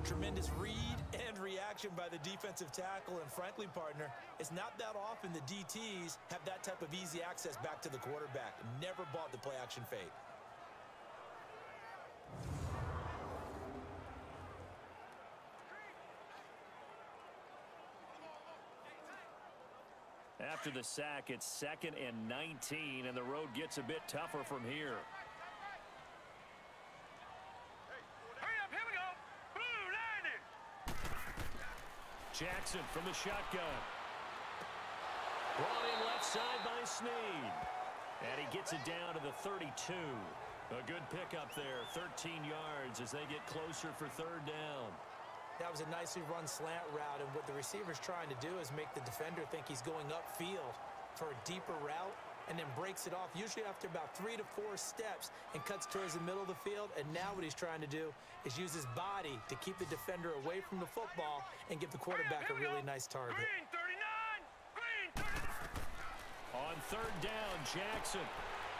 Tremendous read and reaction by the defensive tackle, and frankly, partner, it's not that often the DTs have that type of easy access back to the quarterback. Never bought the play action fake. After the sack, it's 2nd and 19, and the road gets a bit tougher from here. Hurry up, here we go. Blue 90. Jackson from the shotgun. Brought in left side by Snead. And he gets it down to the 32. A good pickup there, 13 yards as they get closer for 3rd down. That was a nicely run slant route, and what the receiver's trying to do is make the defender think he's going upfield for a deeper route and then breaks it off, usually after about 3 to 4 steps, and cuts towards the middle of the field. And now what he's trying to do is use his body to keep the defender away from the football and give the quarterback a really nice target. Green 39. Green 39. On 3rd down, Jackson.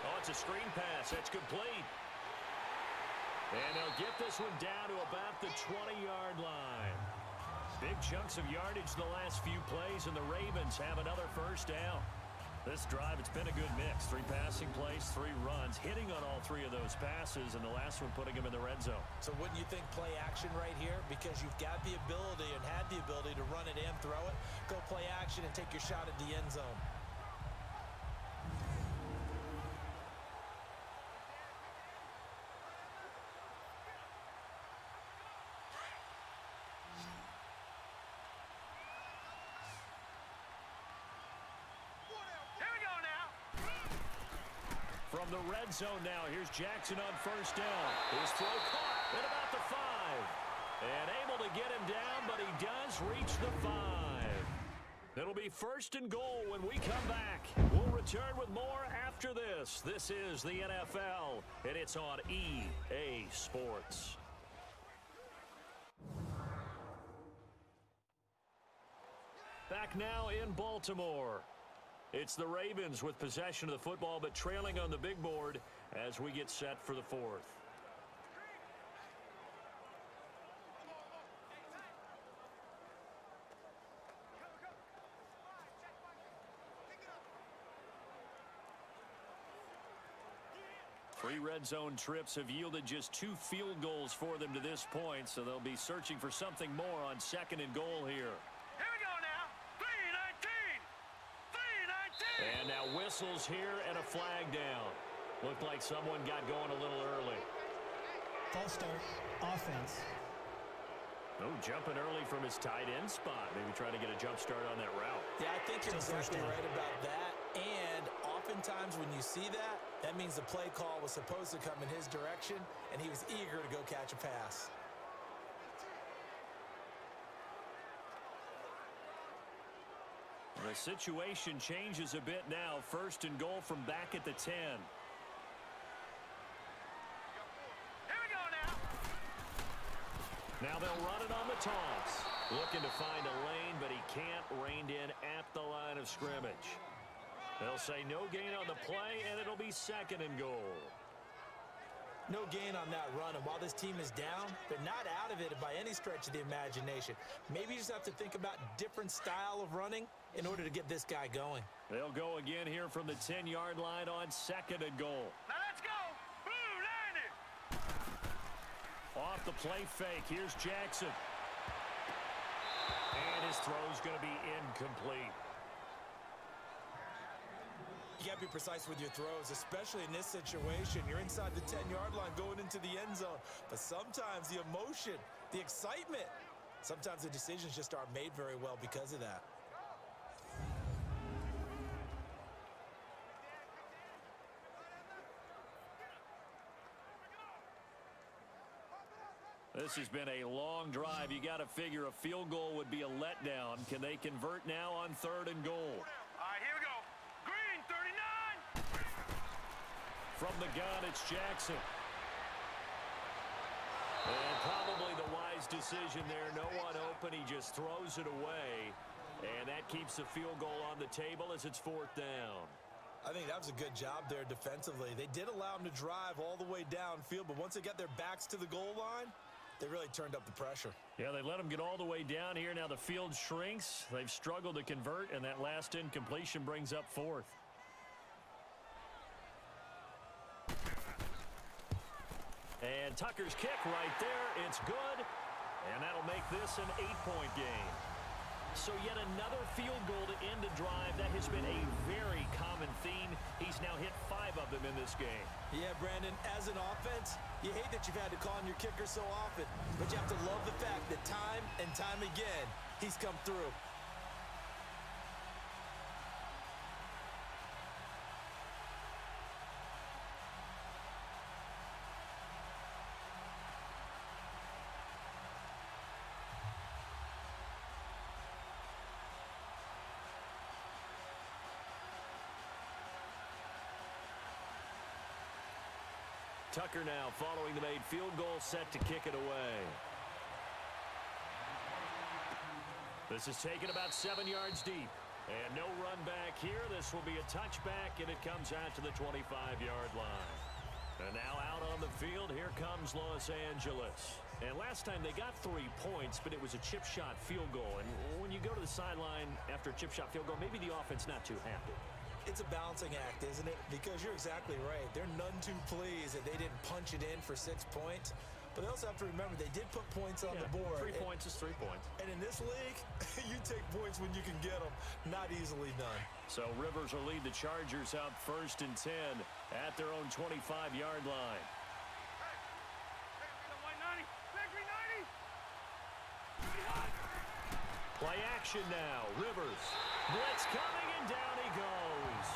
Oh, it's a screen pass. That's complete. And they'll get this one down to about the 20-yard line. Big chunks of yardage the last few plays, and the Ravens have another first down. This drive, it's been a good mix. 3 passing plays, 3 runs, hitting on all 3 of those passes, and the last one putting them in the red zone. So wouldn't you think play action right here? Because you've got the ability and had the ability to run it and throw it. Go play action and take your shot at the end zone. From the red zone now, here's Jackson on first down. His throw caught at about the 5. And able to get him down, but he does reach the 5. It'll be 1st and goal when we come back. We'll return with more after this. This is the NFL, and it's on EA Sports. Back now in Baltimore. It's the Ravens with possession of the football, but trailing on the big board as we get set for the 4th. Three red zone trips have yielded just 2 field goals for them to this point, so they'll be searching for something more on 2nd and goal here. Here we go now. 3-19. 3-19. And now whistles here and a flag down. Looked like someone got going a little early. False start. Offense. Oh, jumping early from his tight end spot. Maybe trying to get a jump start on that route. Yeah, I think you're Still exactly first down. right about that. And oftentimes when you see that, that means the play call was supposed to come in his direction, and he was eager to go catch a pass. The situation changes a bit now. 1st and goal from back at the 10. Here we go now. Now they'll run it on the toss. Looking to find a lane, but he can't. Reined in at the line of scrimmage. They'll say no gain on the play, and it'll be 2nd and goal. No gain on that run, and while this team is down, they're not out of it by any stretch of the imagination. Maybe you just have to think about different style of running in order to get this guy going. They'll go again here from the 10-yard line on 2nd and goal. Now let's go. Blue, line it. Off the play fake, here's Jackson. And his throw's going to be incomplete. You got to be precise with your throws, especially in this situation. You're inside the 10-yard line going into the end zone. But sometimes the emotion, the excitement, sometimes the decisions just aren't made very well because of that. This has been a long drive. You got to figure a field goal would be a letdown. Can they convert now on 3rd and goal? All right, here we go. Green, 39. From the gun, it's Jackson. And probably the wise decision there. No one open. He just throws it away. And that keeps the field goal on the table as it's 4th down. I think that was a good job there defensively. They did allow them to drive all the way downfield, but once they got their backs to the goal line, they really turned up the pressure. Yeah, they let them get all the way down here. Now the field shrinks. They've struggled to convert, and that last incompletion brings up 4th. And Tucker's kick right there. It's good, and that'll make this an 8-point game. So yet another field goal to end a drive. That has been a very common theme. He's now hit 5 of them in this game. Yeah, Brandon, as an offense, you hate that you've had to call on your kicker so often, but you have to love the fact that time and time again, he's come through. Tucker now following the made field goal, set to kick it away. This is taken about 7 yards deep. And no run back here. This will be a touchback, and it comes out to the 25-yard line. And now out on the field, here comes Los Angeles. And last time they got 3 points, but it was a chip shot field goal. And when you go to the sideline after a chip shot field goal, maybe the offense not too happy. It's a balancing act, isn't it? Because you're exactly right. They're none too pleased that they didn't punch it in for 6 points. But they also have to remember they did put points on the board. 3 points is 3 points. And in this league, you take points when you can get them. Not easily done. So Rivers will lead the Chargers out 1st and 10 at their own 25-yard line. Play action now. Rivers. Blitz coming, and down he goes.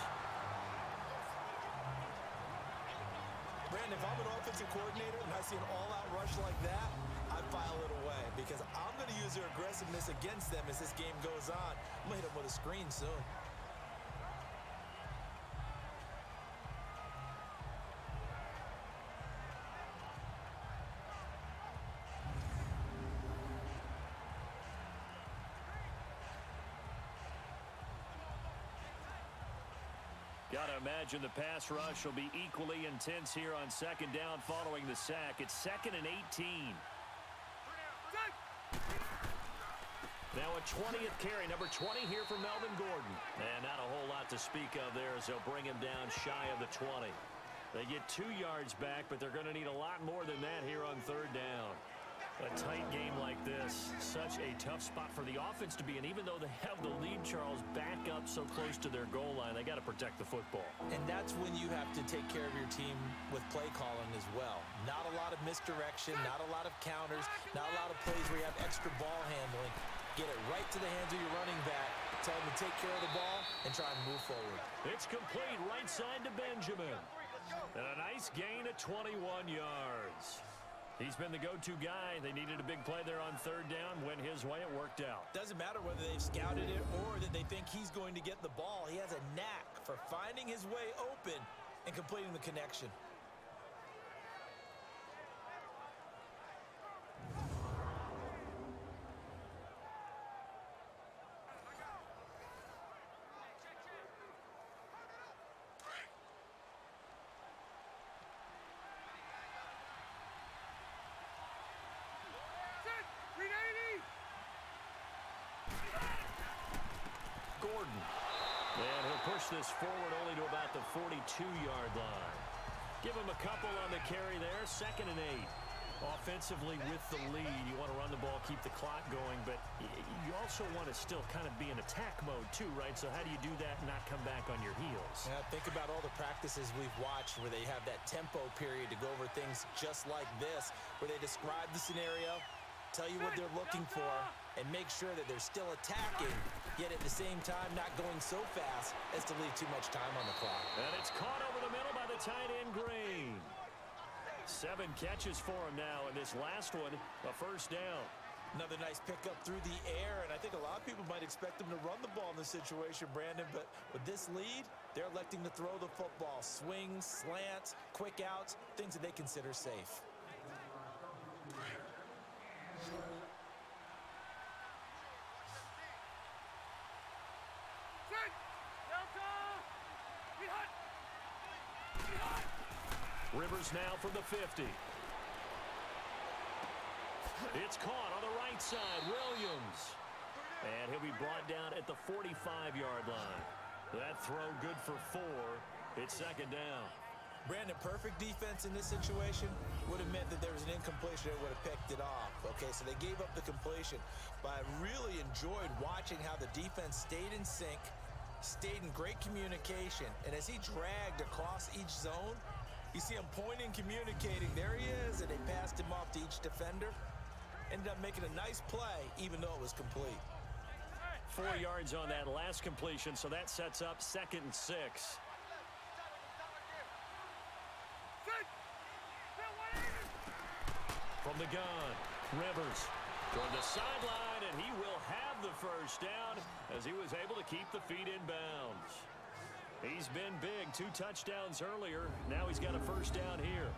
Brandon, Brandon, if I'm an offensive coordinator and I see an all-out rush like that, I file it away because I'm going to use their aggressiveness against them as this game goes on. I'm going to hit them with a screen soon. Got to imagine the pass rush will be equally intense here on second down following the sack. It's 2nd and 18. Now a 20th carry, number 20 here for Melvin Gordon. And not a whole lot to speak of there as they'll bring him down shy of the 20. They get 2 yards back, but they're going to need a lot more than that here on third down. A tight game like this, such a tough spot for the offense to be in. Even though they have the lead, Charles, back up so close to their goal line, they got to protect the football. And that's when you have to take care of your team with play calling as well. Not a lot of misdirection, not a lot of counters, not a lot of plays where you have extra ball handling. Get it right to the hands of your running back, tell him to take care of the ball, and try and move forward. It's complete right side to Benjamin. And a nice gain of 21 yards. He's been the go-to guy. They needed a big play there on third down. Went his way. It worked out. Doesn't matter whether they've scouted it or that they think he's going to get the ball. He has a knack for finding his way open and completing the connection. Gordon. And he'll push this forward only to about the 42-yard line. Give him a couple on the carry there. 2nd and 8. Offensively with the lead, you want to run the ball, keep the clock going, but you also want to still kind of be in attack mode too, right? So how do you do that and not come back on your heels? Yeah, think about all the practices we've watched where they have that tempo period to go over things just like this, where they describe the scenario, tell you what they're looking for, and make sure that they're still attacking, yet at the same time not going so fast as to leave too much time on the clock. And it's caught over the middle by the tight end, Green. 7 catches for him now, and this last one, a first down. Another nice pickup through the air, and I think a lot of people might expect them to run the ball in this situation, Brandon, but with this lead, they're electing to throw the football. Swings, slants, quick outs, things that they consider safe. Rivers now from the 50. It's caught on the right side. Williams. And he'll be brought down at the 45-yard line. That throw good for 4. It's 2nd down. Brandon, perfect defense in this situation would have meant that there was an incompletion. They would have picked it off. Okay, so they gave up the completion. But I really enjoyed watching how the defense stayed in sync, stayed in great communication. And as he dragged across each zone, you see him pointing, communicating. There he is, and they passed him off to each defender. Ended up making a nice play, even though it was complete. 4 yards on that last completion, so that sets up 2nd and 6. From the gun, Rivers toward the sideline, and he will have the first down as he was able to keep the feet in bounds. He's been big, 2 touchdowns earlier. Now he's got a first down here.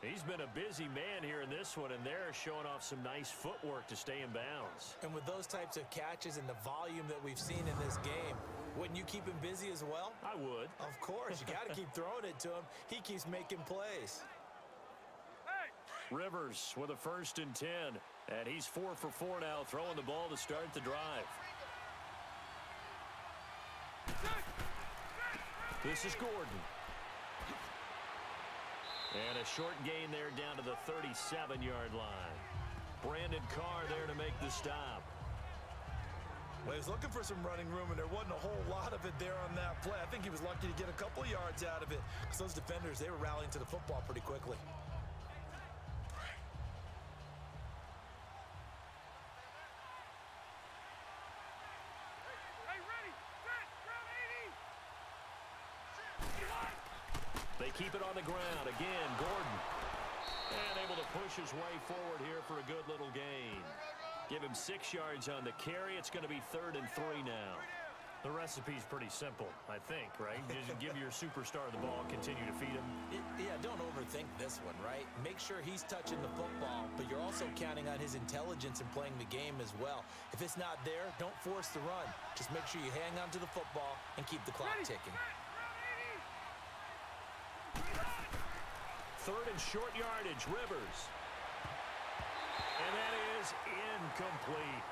He's been a busy man here in this one, and they're showing off some nice footwork to stay in bounds. And with those types of catches and the volume that we've seen in this game, wouldn't you keep him busy as well? I would. Of course. You got to keep throwing it to him. He keeps making plays. Rivers with a 1st and 10, and he's 4 for 4 now, throwing the ball to start the drive. This is Gordon. And a short gain there down to the 37-yard line. Brandon Carr there to make the stop. Well, he was looking for some running room, and there wasn't a whole lot of it there on that play. I think he was lucky to get a couple yards out of it because those defenders, they were rallying to the football pretty quickly. They They keep it on the ground. Again, Gordon. And able to push his way forward here for a good little gain. Give him 6 yards on the carry. It's going to be 3rd and 3 now. The recipe's pretty simple, I think, right? Just give your superstar the ball, continue to feed him. Yeah, don't overthink this one, right? Make sure he's touching the football, but you're also counting on his intelligence in playing the game as well. If it's not there, don't force the run. Just make sure you hang on to the football and keep the clock ticking. 3rd and short yardage, Rivers. And that is incomplete.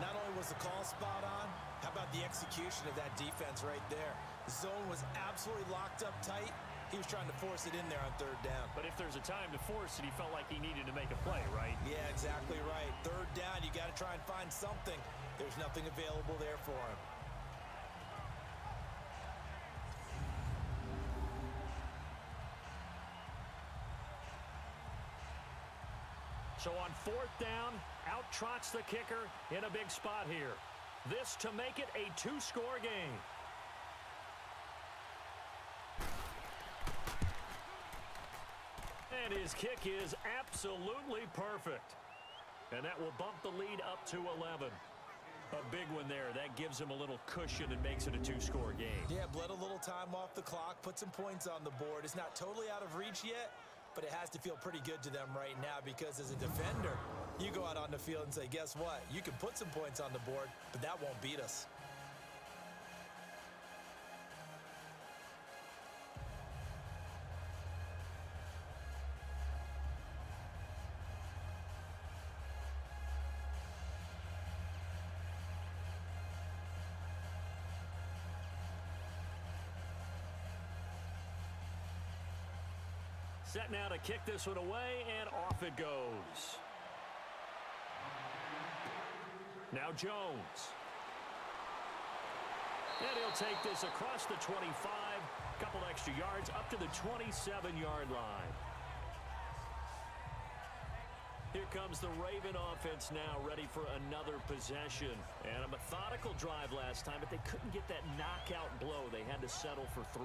Not only was the call spot on, how about the execution of that defense right there? The zone was absolutely locked up tight. He was trying to force it in there on 3rd down. But if there's a time to force it, he felt like he needed to make a play, right? Yeah, exactly right. 3rd down, you got to try and find something. There's nothing available there for him. So on 4th down, out trots the kicker in a big spot here. This to make it a 2-score game. And his kick is absolutely perfect. And that will bump the lead up to 11. A big one there. That gives him a little cushion and makes it a 2-score game. Yeah, bled a little time off the clock, put some points on the board. It's not totally out of reach yet, but it has to feel pretty good to them right now because as a defender, you go out on the field and say, guess what? You can put some points on the board, but that won't beat us. Set now to kick this one away, and off it goes. Now Jones. And he'll take this across the 25, couple extra yards up to the 27-yard line. Here comes the Raven offense now, ready for another possession. And a methodical drive last time, but they couldn't get that knockout blow. They had to settle for 3.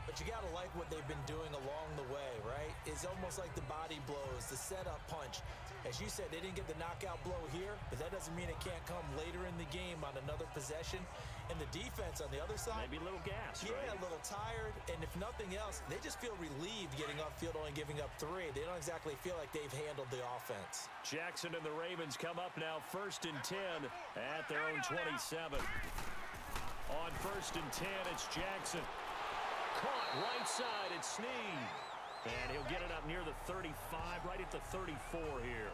But you got to like what they've been doing along the way, right? It's almost like the body blows, the setup punch. As you said, they didn't get the knockout blow here, but that doesn't mean it can't come later in the game on another possession. And the defense on the other side, maybe a little gas, yeah, right? A little tired. And if nothing else, they just feel relieved getting upfield, only giving up 3. They don't exactly feel like they've handled the offense. Jackson and the Ravens come up now 1st and 10 at their own 27. On 1st and 10, it's Jackson. Caught right side, it's Snead. And he'll get it up near the 35, right at the 34 here.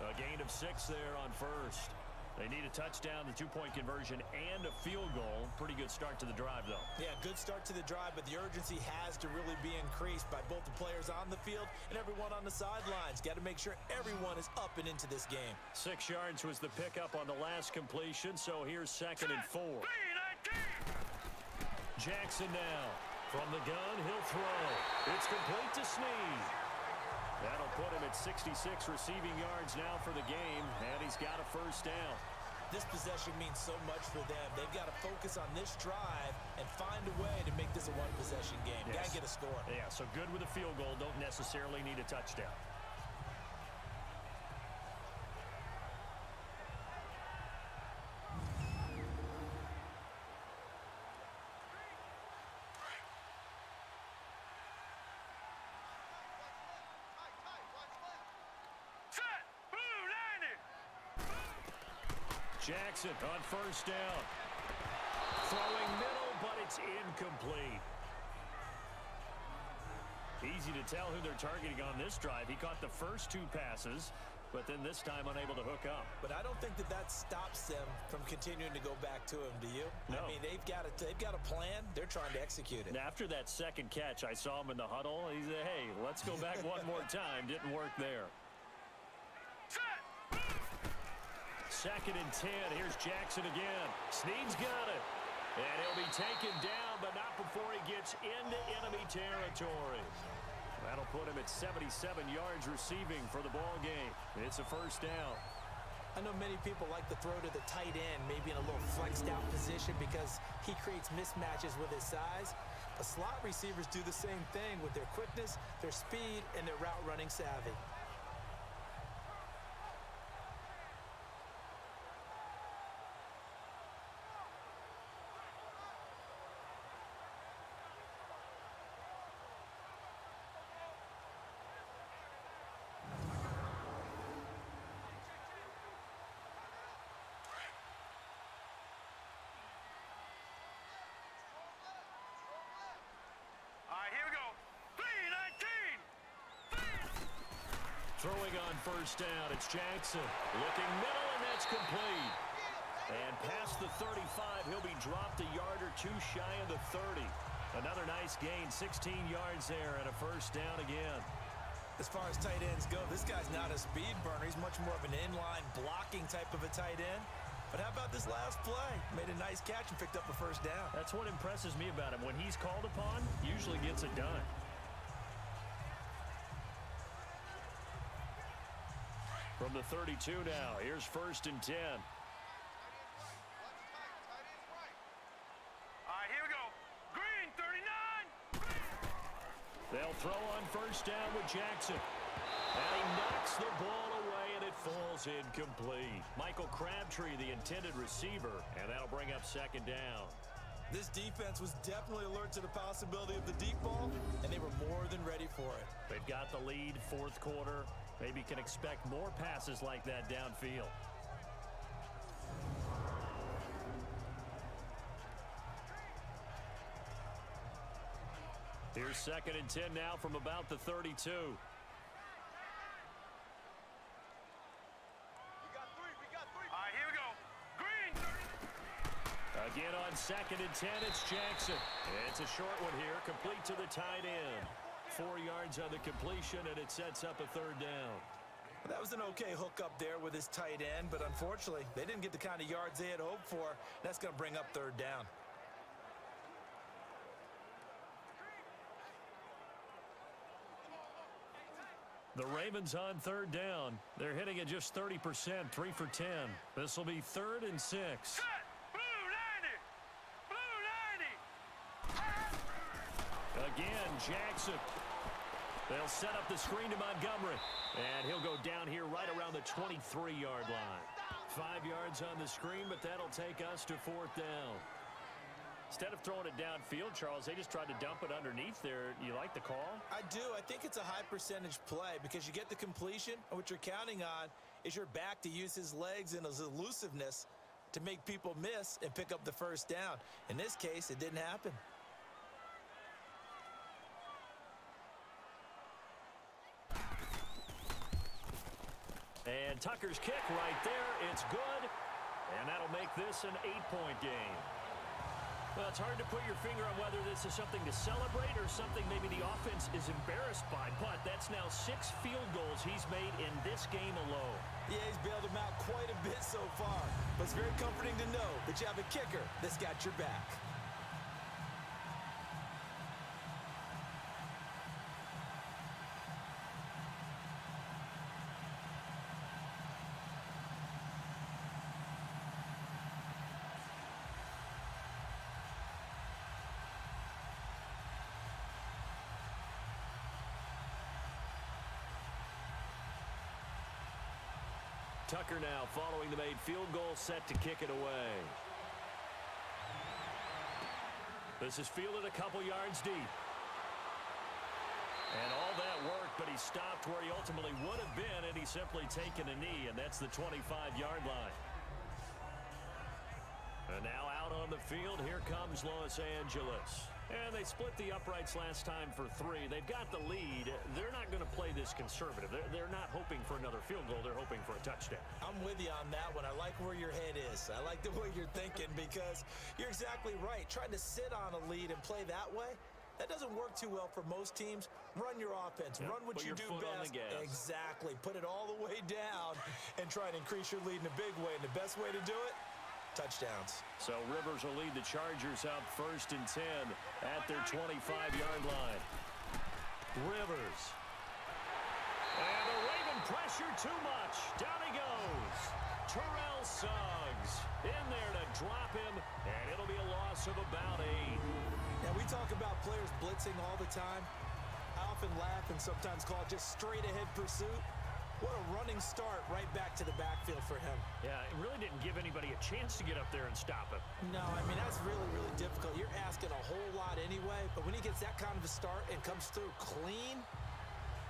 A gain of 6 there on 1st. They need a touchdown, the 2-point conversion, and a field goal. Pretty good start to the drive, though. Yeah, good start to the drive, but the urgency has to really be increased by both the players on the field and everyone on the sidelines. Got to make sure everyone is up and into this game. 6 yards was the pickup on the last completion, so here's 2nd and 4. Jackson now. From the gun, he'll throw. It's complete to Snead. That'll put him at 66 receiving yards now for the game, and he's got a 1st down. This possession means so much for them. They've got to focus on this drive and find a way to make this a one-possession game. Yes. Got to get a score. Yeah, so good with a field goal. Don't necessarily need a touchdown. Jackson on 1st down. Throwing middle, but it's incomplete. Easy to tell who they're targeting on this drive. He caught the first 2 passes, but then this time unable to hook up. But I don't think that stops them from continuing to go back to him, do you? No. I mean, they've got a plan. They're trying to execute it. And after that 2nd catch, I saw him in the huddle. He said, hey, let's go back one more time. Didn't work there. 2nd and 10. Here's Jackson again. Snead's got it. And he'll be taken down, but not before he gets into enemy territory. That'll put him at 77 yards receiving for the ball game. It's a 1st down. I know many people like to throw to the tight end, maybe in a little flexed out position because he creates mismatches with his size. But slot receivers do the same thing with their quickness, their speed, and their route running savvy. Throwing on first down, it's Jackson. Looking middle, and that's complete. And past the 35, he'll be dropped a yard or two shy of the 30. Another nice gain, 16 yards there, and a first down again. As far as tight ends go, this guy's not a speed burner. He's much more of an inline blocking type of a tight end. But how about this last play? Made a nice catch and picked up a first down. That's what impresses me about him. When he's called upon, usually gets it done. From the 32 now, here's 1st and 10. All right, here we go. Green, 39. They'll throw on first down with Jackson. And he knocks the ball away, and it falls incomplete. Michael Crabtree, the intended receiver, and that'll bring up 2nd down. This defense was definitely alert to the possibility of the deep ball, and they were more than ready for it. They've got the lead, 4th quarter. Maybe can expect more passes like that downfield. Here's 2nd and 10 now from about the 32. We got three. All right, here we go. Green, 30. Again on 2nd and 10, it's Jackson. It's a short one here, complete to the tight end. 4 yards on the completion, and it sets up a 3rd down. That was an okay hook up there with his tight end, but unfortunately, they didn't get the kind of yards they had hoped for. That's going to bring up 3rd down. The Ravens on 3rd down. They're hitting at just 30%, 3 for 10. This will be 3rd and 6. Set. Blue 90. Again, Jackson. They'll set up the screen to Montgomery. And he'll go down here right around the 23-yard line. 5 yards on the screen, but that'll take us to 4th down. Instead of throwing it downfield, Charles, they just tried to dump it underneath there. You like the call? I do. I think it's a high percentage play because you get the completion, and what you're counting on is your back to use his legs and his elusiveness to make people miss and pick up the first down. In this case, it didn't happen. And Tucker's kick right there. It's good. And that'll make this an 8-point game. Well, it's hard to put your finger on whether this is something to celebrate or something maybe the offense is embarrassed by. But that's now 6 field goals he's made in this game alone. Yeah, he's bailed them out quite a bit so far. But it's very comforting to know that you have a kicker that's got your back. Tucker now following the made field goal, set to kick it away. This is fielded a couple yards deep. And all that work, but he stopped where he ultimately would have been, and he's simply taken a knee, and that's the 25-yard line. And now out on the field, here comes Los Angeles. And they split the uprights last time for 3. They've got the lead. They're not going to play this conservative. They're not hoping for another field goal. They're hoping for a touchdown. I'm with you on that one. I like where your head is. I like the way you're thinking because you're exactly right. Trying to sit on a lead and play that way, that doesn't work too well for most teams. Run your offense. Run what you do best. Exactly. Put it all the way down and try and increase your lead in a big way. And the best way to do it, touchdowns. So Rivers will lead the Chargers up 1st and 10 at their 25-yard line. Rivers. And the Raven Pressure too much. Down he goes. Terrell Suggs in there to drop him, and it'll be a loss of about 8. Now, we talk about players blitzing all the time. I often laugh and sometimes call it just straight-ahead pursuit. What a running start right back to the backfield for him. Yeah, it really didn't give anybody a chance to get up there and stop him. No, I mean, that's really, really difficult. You're asking a whole lot anyway, but when he gets that kind of a start and comes through clean,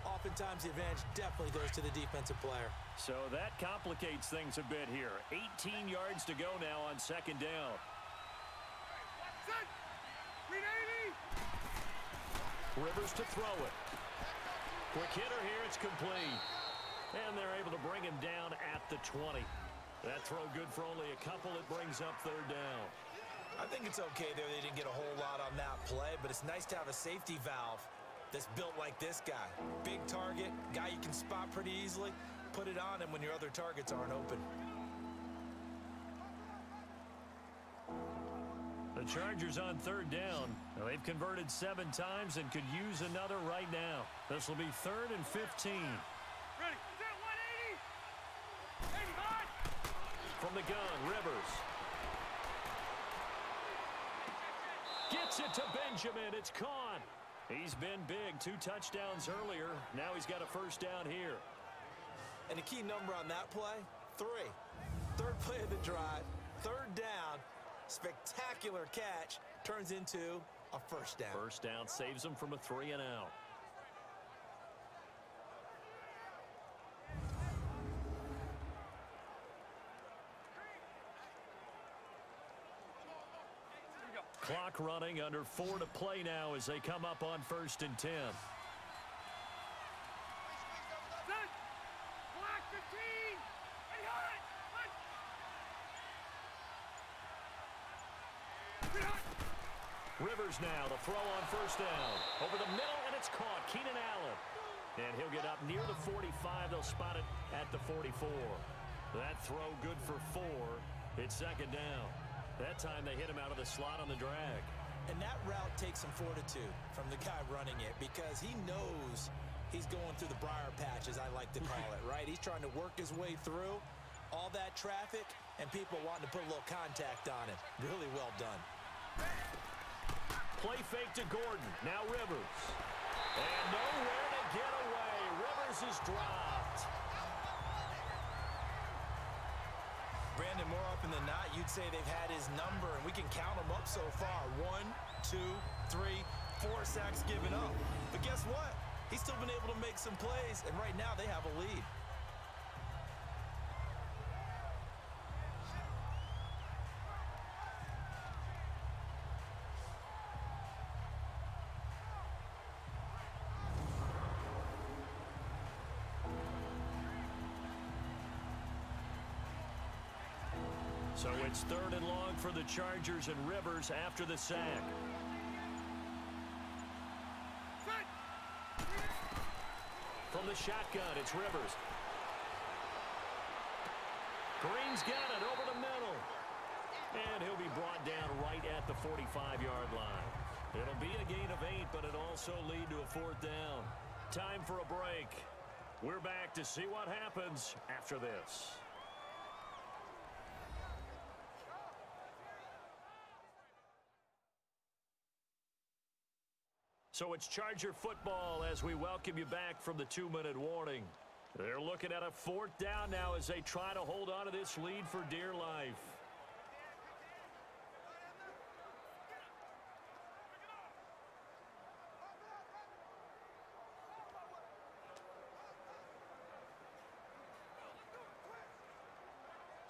oftentimes the advantage definitely goes to the defensive player. So that complicates things a bit here. 18 yards to go now on second down. Set. Green 80. Rivers to throw it. Quick hitter here, it's complete. And they're able to bring him down at the 20. That throw good for only a couple. It brings up third down. I think it's okay there. They didn't get a whole lot on that play, but it's nice to have a safety valve that's built like this guy. Big target, guy you can spot pretty easily. Put it on him when your other targets aren't open. The Chargers on third down. Now, they've converted 7 times and could use another right now. This will be 3rd and 15. Ready. Set 180. 85. From the gun, Rivers. Gets it to Benjamin. It's caught. He's been big. 2 touchdowns earlier. Now he's got a first down here. And the key number on that play, 3. Third play of the drive, third down. Spectacular catch turns into a first down. First down saves him from a 3 and out. Clock running, under 4 to play now as they come up on 1st and 10. Set. Black 15. And hot. Rivers now, the throw on first down. Over the middle, and it's caught. Keenan Allen. And he'll get up near the 45. They'll spot it at the 44. That throw good for 4. It's second down. That time they hit him out of the slot on the drag. And that route takes some fortitude from the guy running it because he knows he's going through the briar patch, as I like to call it, right? He's trying to work his way through all that traffic and people wanting to put a little contact on him. Really well done. Play fake to Gordon. Now Rivers. And nowhere to get away. Rivers is dropped. Brandon, more often than not, you'd say they've had his number, and we can count them up so far. 1, 2, 3, 4 sacks given up. But guess what? He's still been able to make some plays, and right now they have a lead. So it's 3rd and long for the Chargers, and Rivers after the sack. From the shotgun, it's Rivers. Green's got it over the middle. And he'll be brought down right at the 45-yard line. It'll be a gain of 8, but it'll also lead to a 4th down. Time for a break. We're back to see what happens after this. So it's Charger football as we welcome you back from the 2-minute warning. They're looking at a 4th down now as they try to hold on to this lead for dear life.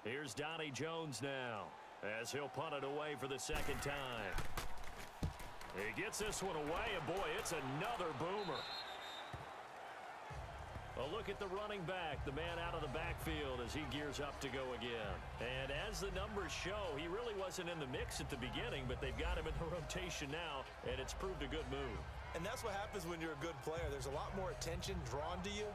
Here's Donnie Jones now as he'll punt it away for the 2nd time. He gets this one away, and boy, it's another boomer. A look at the running back, the man out of the backfield as he gears up to go again. And as the numbers show, he really wasn't in the mix at the beginning, but they've got him in the rotation now, and it's proved a good move. And that's what happens when you're a good player. There's a lot more attention drawn to you,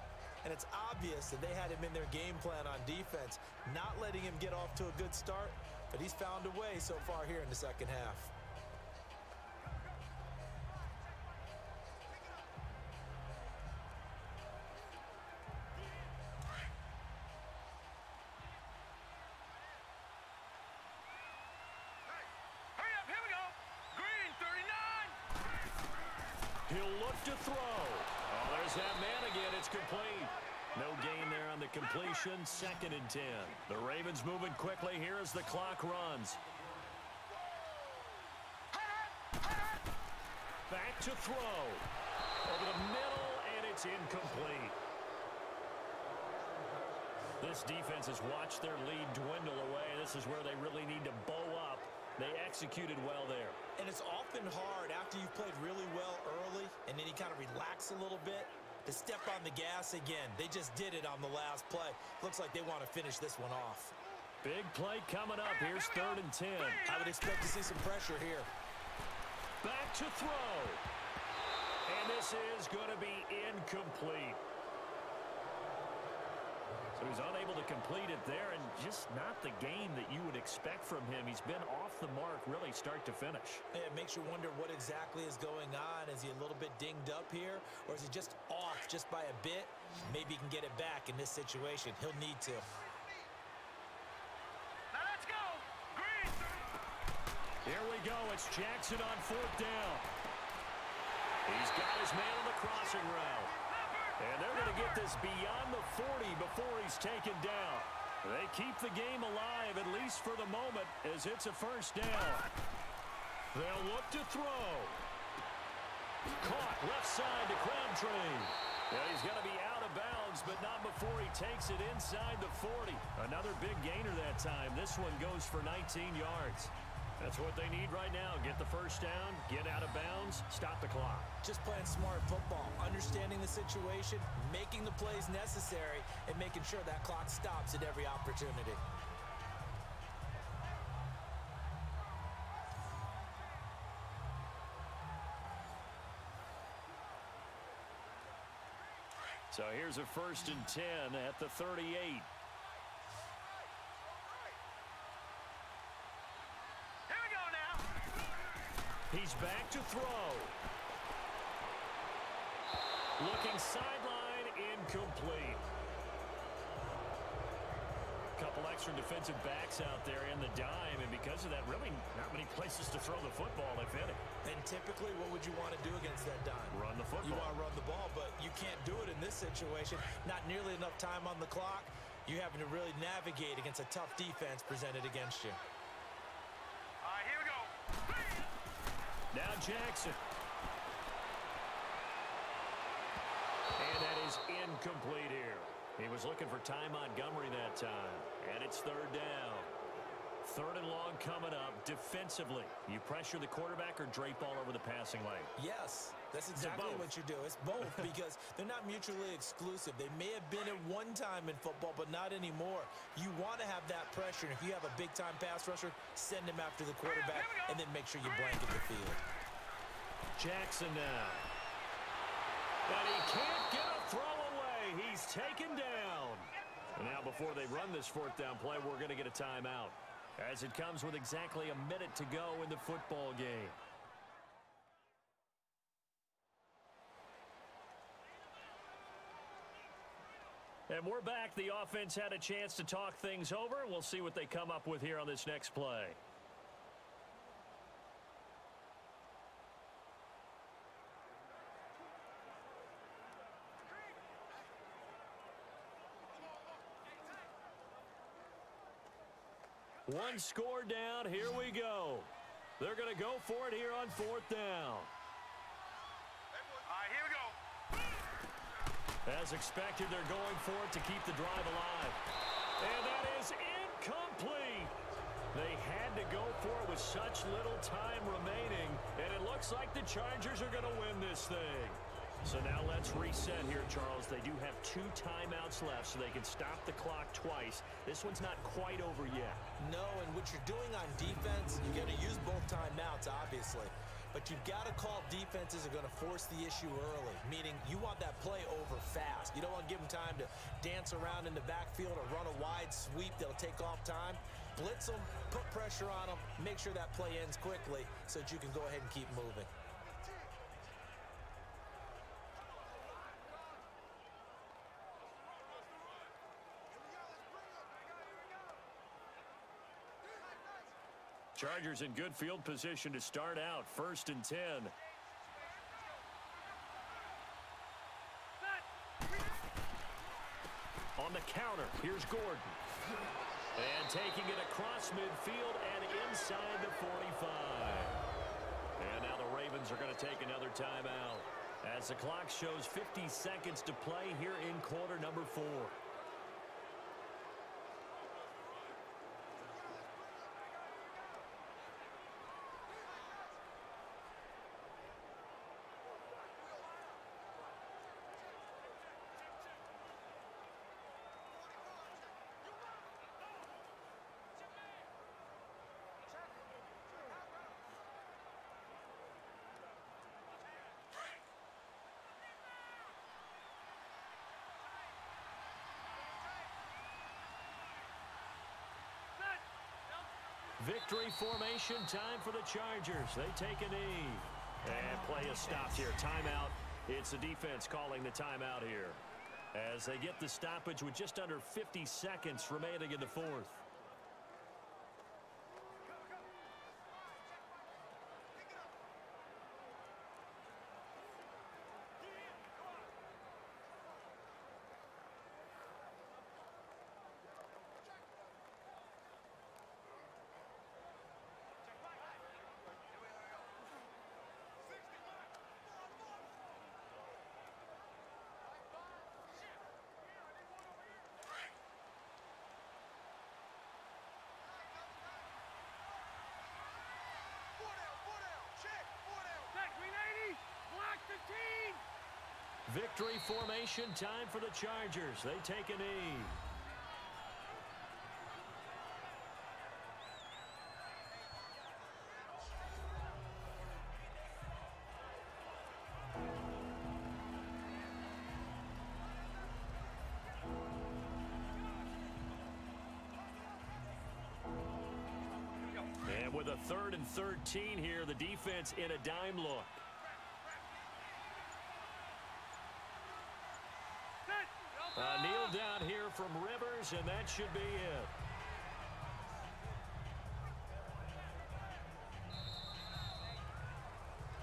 and it's obvious that they had him in their game plan on defense, not letting him get off to a good start, but he's found a way so far here in the second half. He'll look to throw. Oh, there's that man again. It's complete. No gain there on the completion. 2nd and 10. The Ravens moving quickly here as the clock runs. Back to throw. Over the middle, and it's incomplete. This defense has watched their lead dwindle away. This is where they really need to bow up. They executed well there. And it's often hard after you've played really well early and then you kind of relax a little bit to step on the gas again. They just did it on the last play. Looks like they want to finish this one off. Big play coming up. Here's 3rd and 10. I would expect to see some pressure here. Back to throw. And this is going to be incomplete. So he's unable to complete it there, and just not the game that you would expect from him. He's been off the mark really start to finish. It makes you wonder what exactly is going on. Is he a little bit dinged up here, or is he just off just by a bit? Maybe he can get it back in this situation. He'll need to. Now let's go. Green. Here we go. It's Jackson on 4th down. He's got his man on the crossing route. And they're going to get this beyond the 40 before he's taken down. They keep the game alive, at least for the moment, as it's a 1st down. They'll look to throw. Caught left side to Crabtree. Yeah, he's going to be out of bounds, but not before he takes it inside the 40. Another big gainer that time. This one goes for 19 yards. That's what they need right now. Get the 1st down, get out of bounds, stop the clock. Just playing smart football, understanding the situation, making the plays necessary, and making sure that clock stops at every opportunity. So here's a 1st and 10 at the 38. He's back to throw. Looking sideline, incomplete. Couple extra defensive backs out there in the dime, and because of that, really not many places to throw the football, if any. And typically, what would you want to do against that dime? Run the football. You want to run the ball, but you can't do it in this situation. Not nearly enough time on the clock. You're having to really navigate against a tough defense presented against you. All right, here we go. Now Jackson. And that is incomplete here. He was looking for Ty Montgomery that time. And it's 3rd down. 3rd and long coming up. Defensively, you pressure the quarterback or drape all over the passing lane? Yes, that's exactly what you do. It's both because they're not mutually exclusive. They may have been at one time in football, but not anymore. You want to have that pressure. And if you have a big-time pass rusher, send him after the quarterback and then make sure you blanket the field. Jackson now. And he can't get a throw away. He's taken down. And now before they run this 4th down play, we're going to get a timeout, as it comes with exactly a minute to go in the football game. And we're back. The offense had a chance to talk things over. We'll see what they come up with here on this next play. One score down. Here we go. They're going to go for it here on 4th down. All right, here we go. As expected, they're going for it to keep the drive alive. And that is incomplete. They had to go for it with such little time remaining, and it looks like the Chargers are going to win this thing. So now let's reset here, Charles. They do have 2 timeouts left, so they can stop the clock twice. This one's not quite over yet. No, and what you're doing on defense, you're going to use both timeouts, obviously. But you've got to call defenses are going to force the issue early, meaning you want that play over fast. You don't want to give them time to dance around in the backfield or run a wide sweep that'll take off time. Blitz them, put pressure on them, make sure that play ends quickly so that you can go ahead and keep moving. Chargers in good field position to start out. 1st and 10. On the counter, here's Gordon. And taking it across midfield and inside the 45. And now the Ravens are going to take another timeout as the clock shows 50 seconds to play here in quarter number 4. Victory formation time for the Chargers. They take a knee. And play is stopped here. Timeout. It's the defense calling the timeout here as they get the stoppage with just under 50 seconds remaining in the 4th. Victory formation time for the Chargers. They take a knee. And with a 3rd and 13 here, the defense in a dime look. Kneel down here from Rivers, and that should be it.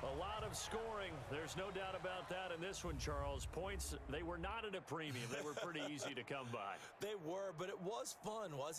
A lot of scoring. There's no doubt about that in this one, Charles. Points, they were not at a premium. They were pretty easy to come by. They were, but it was fun, wasn't it?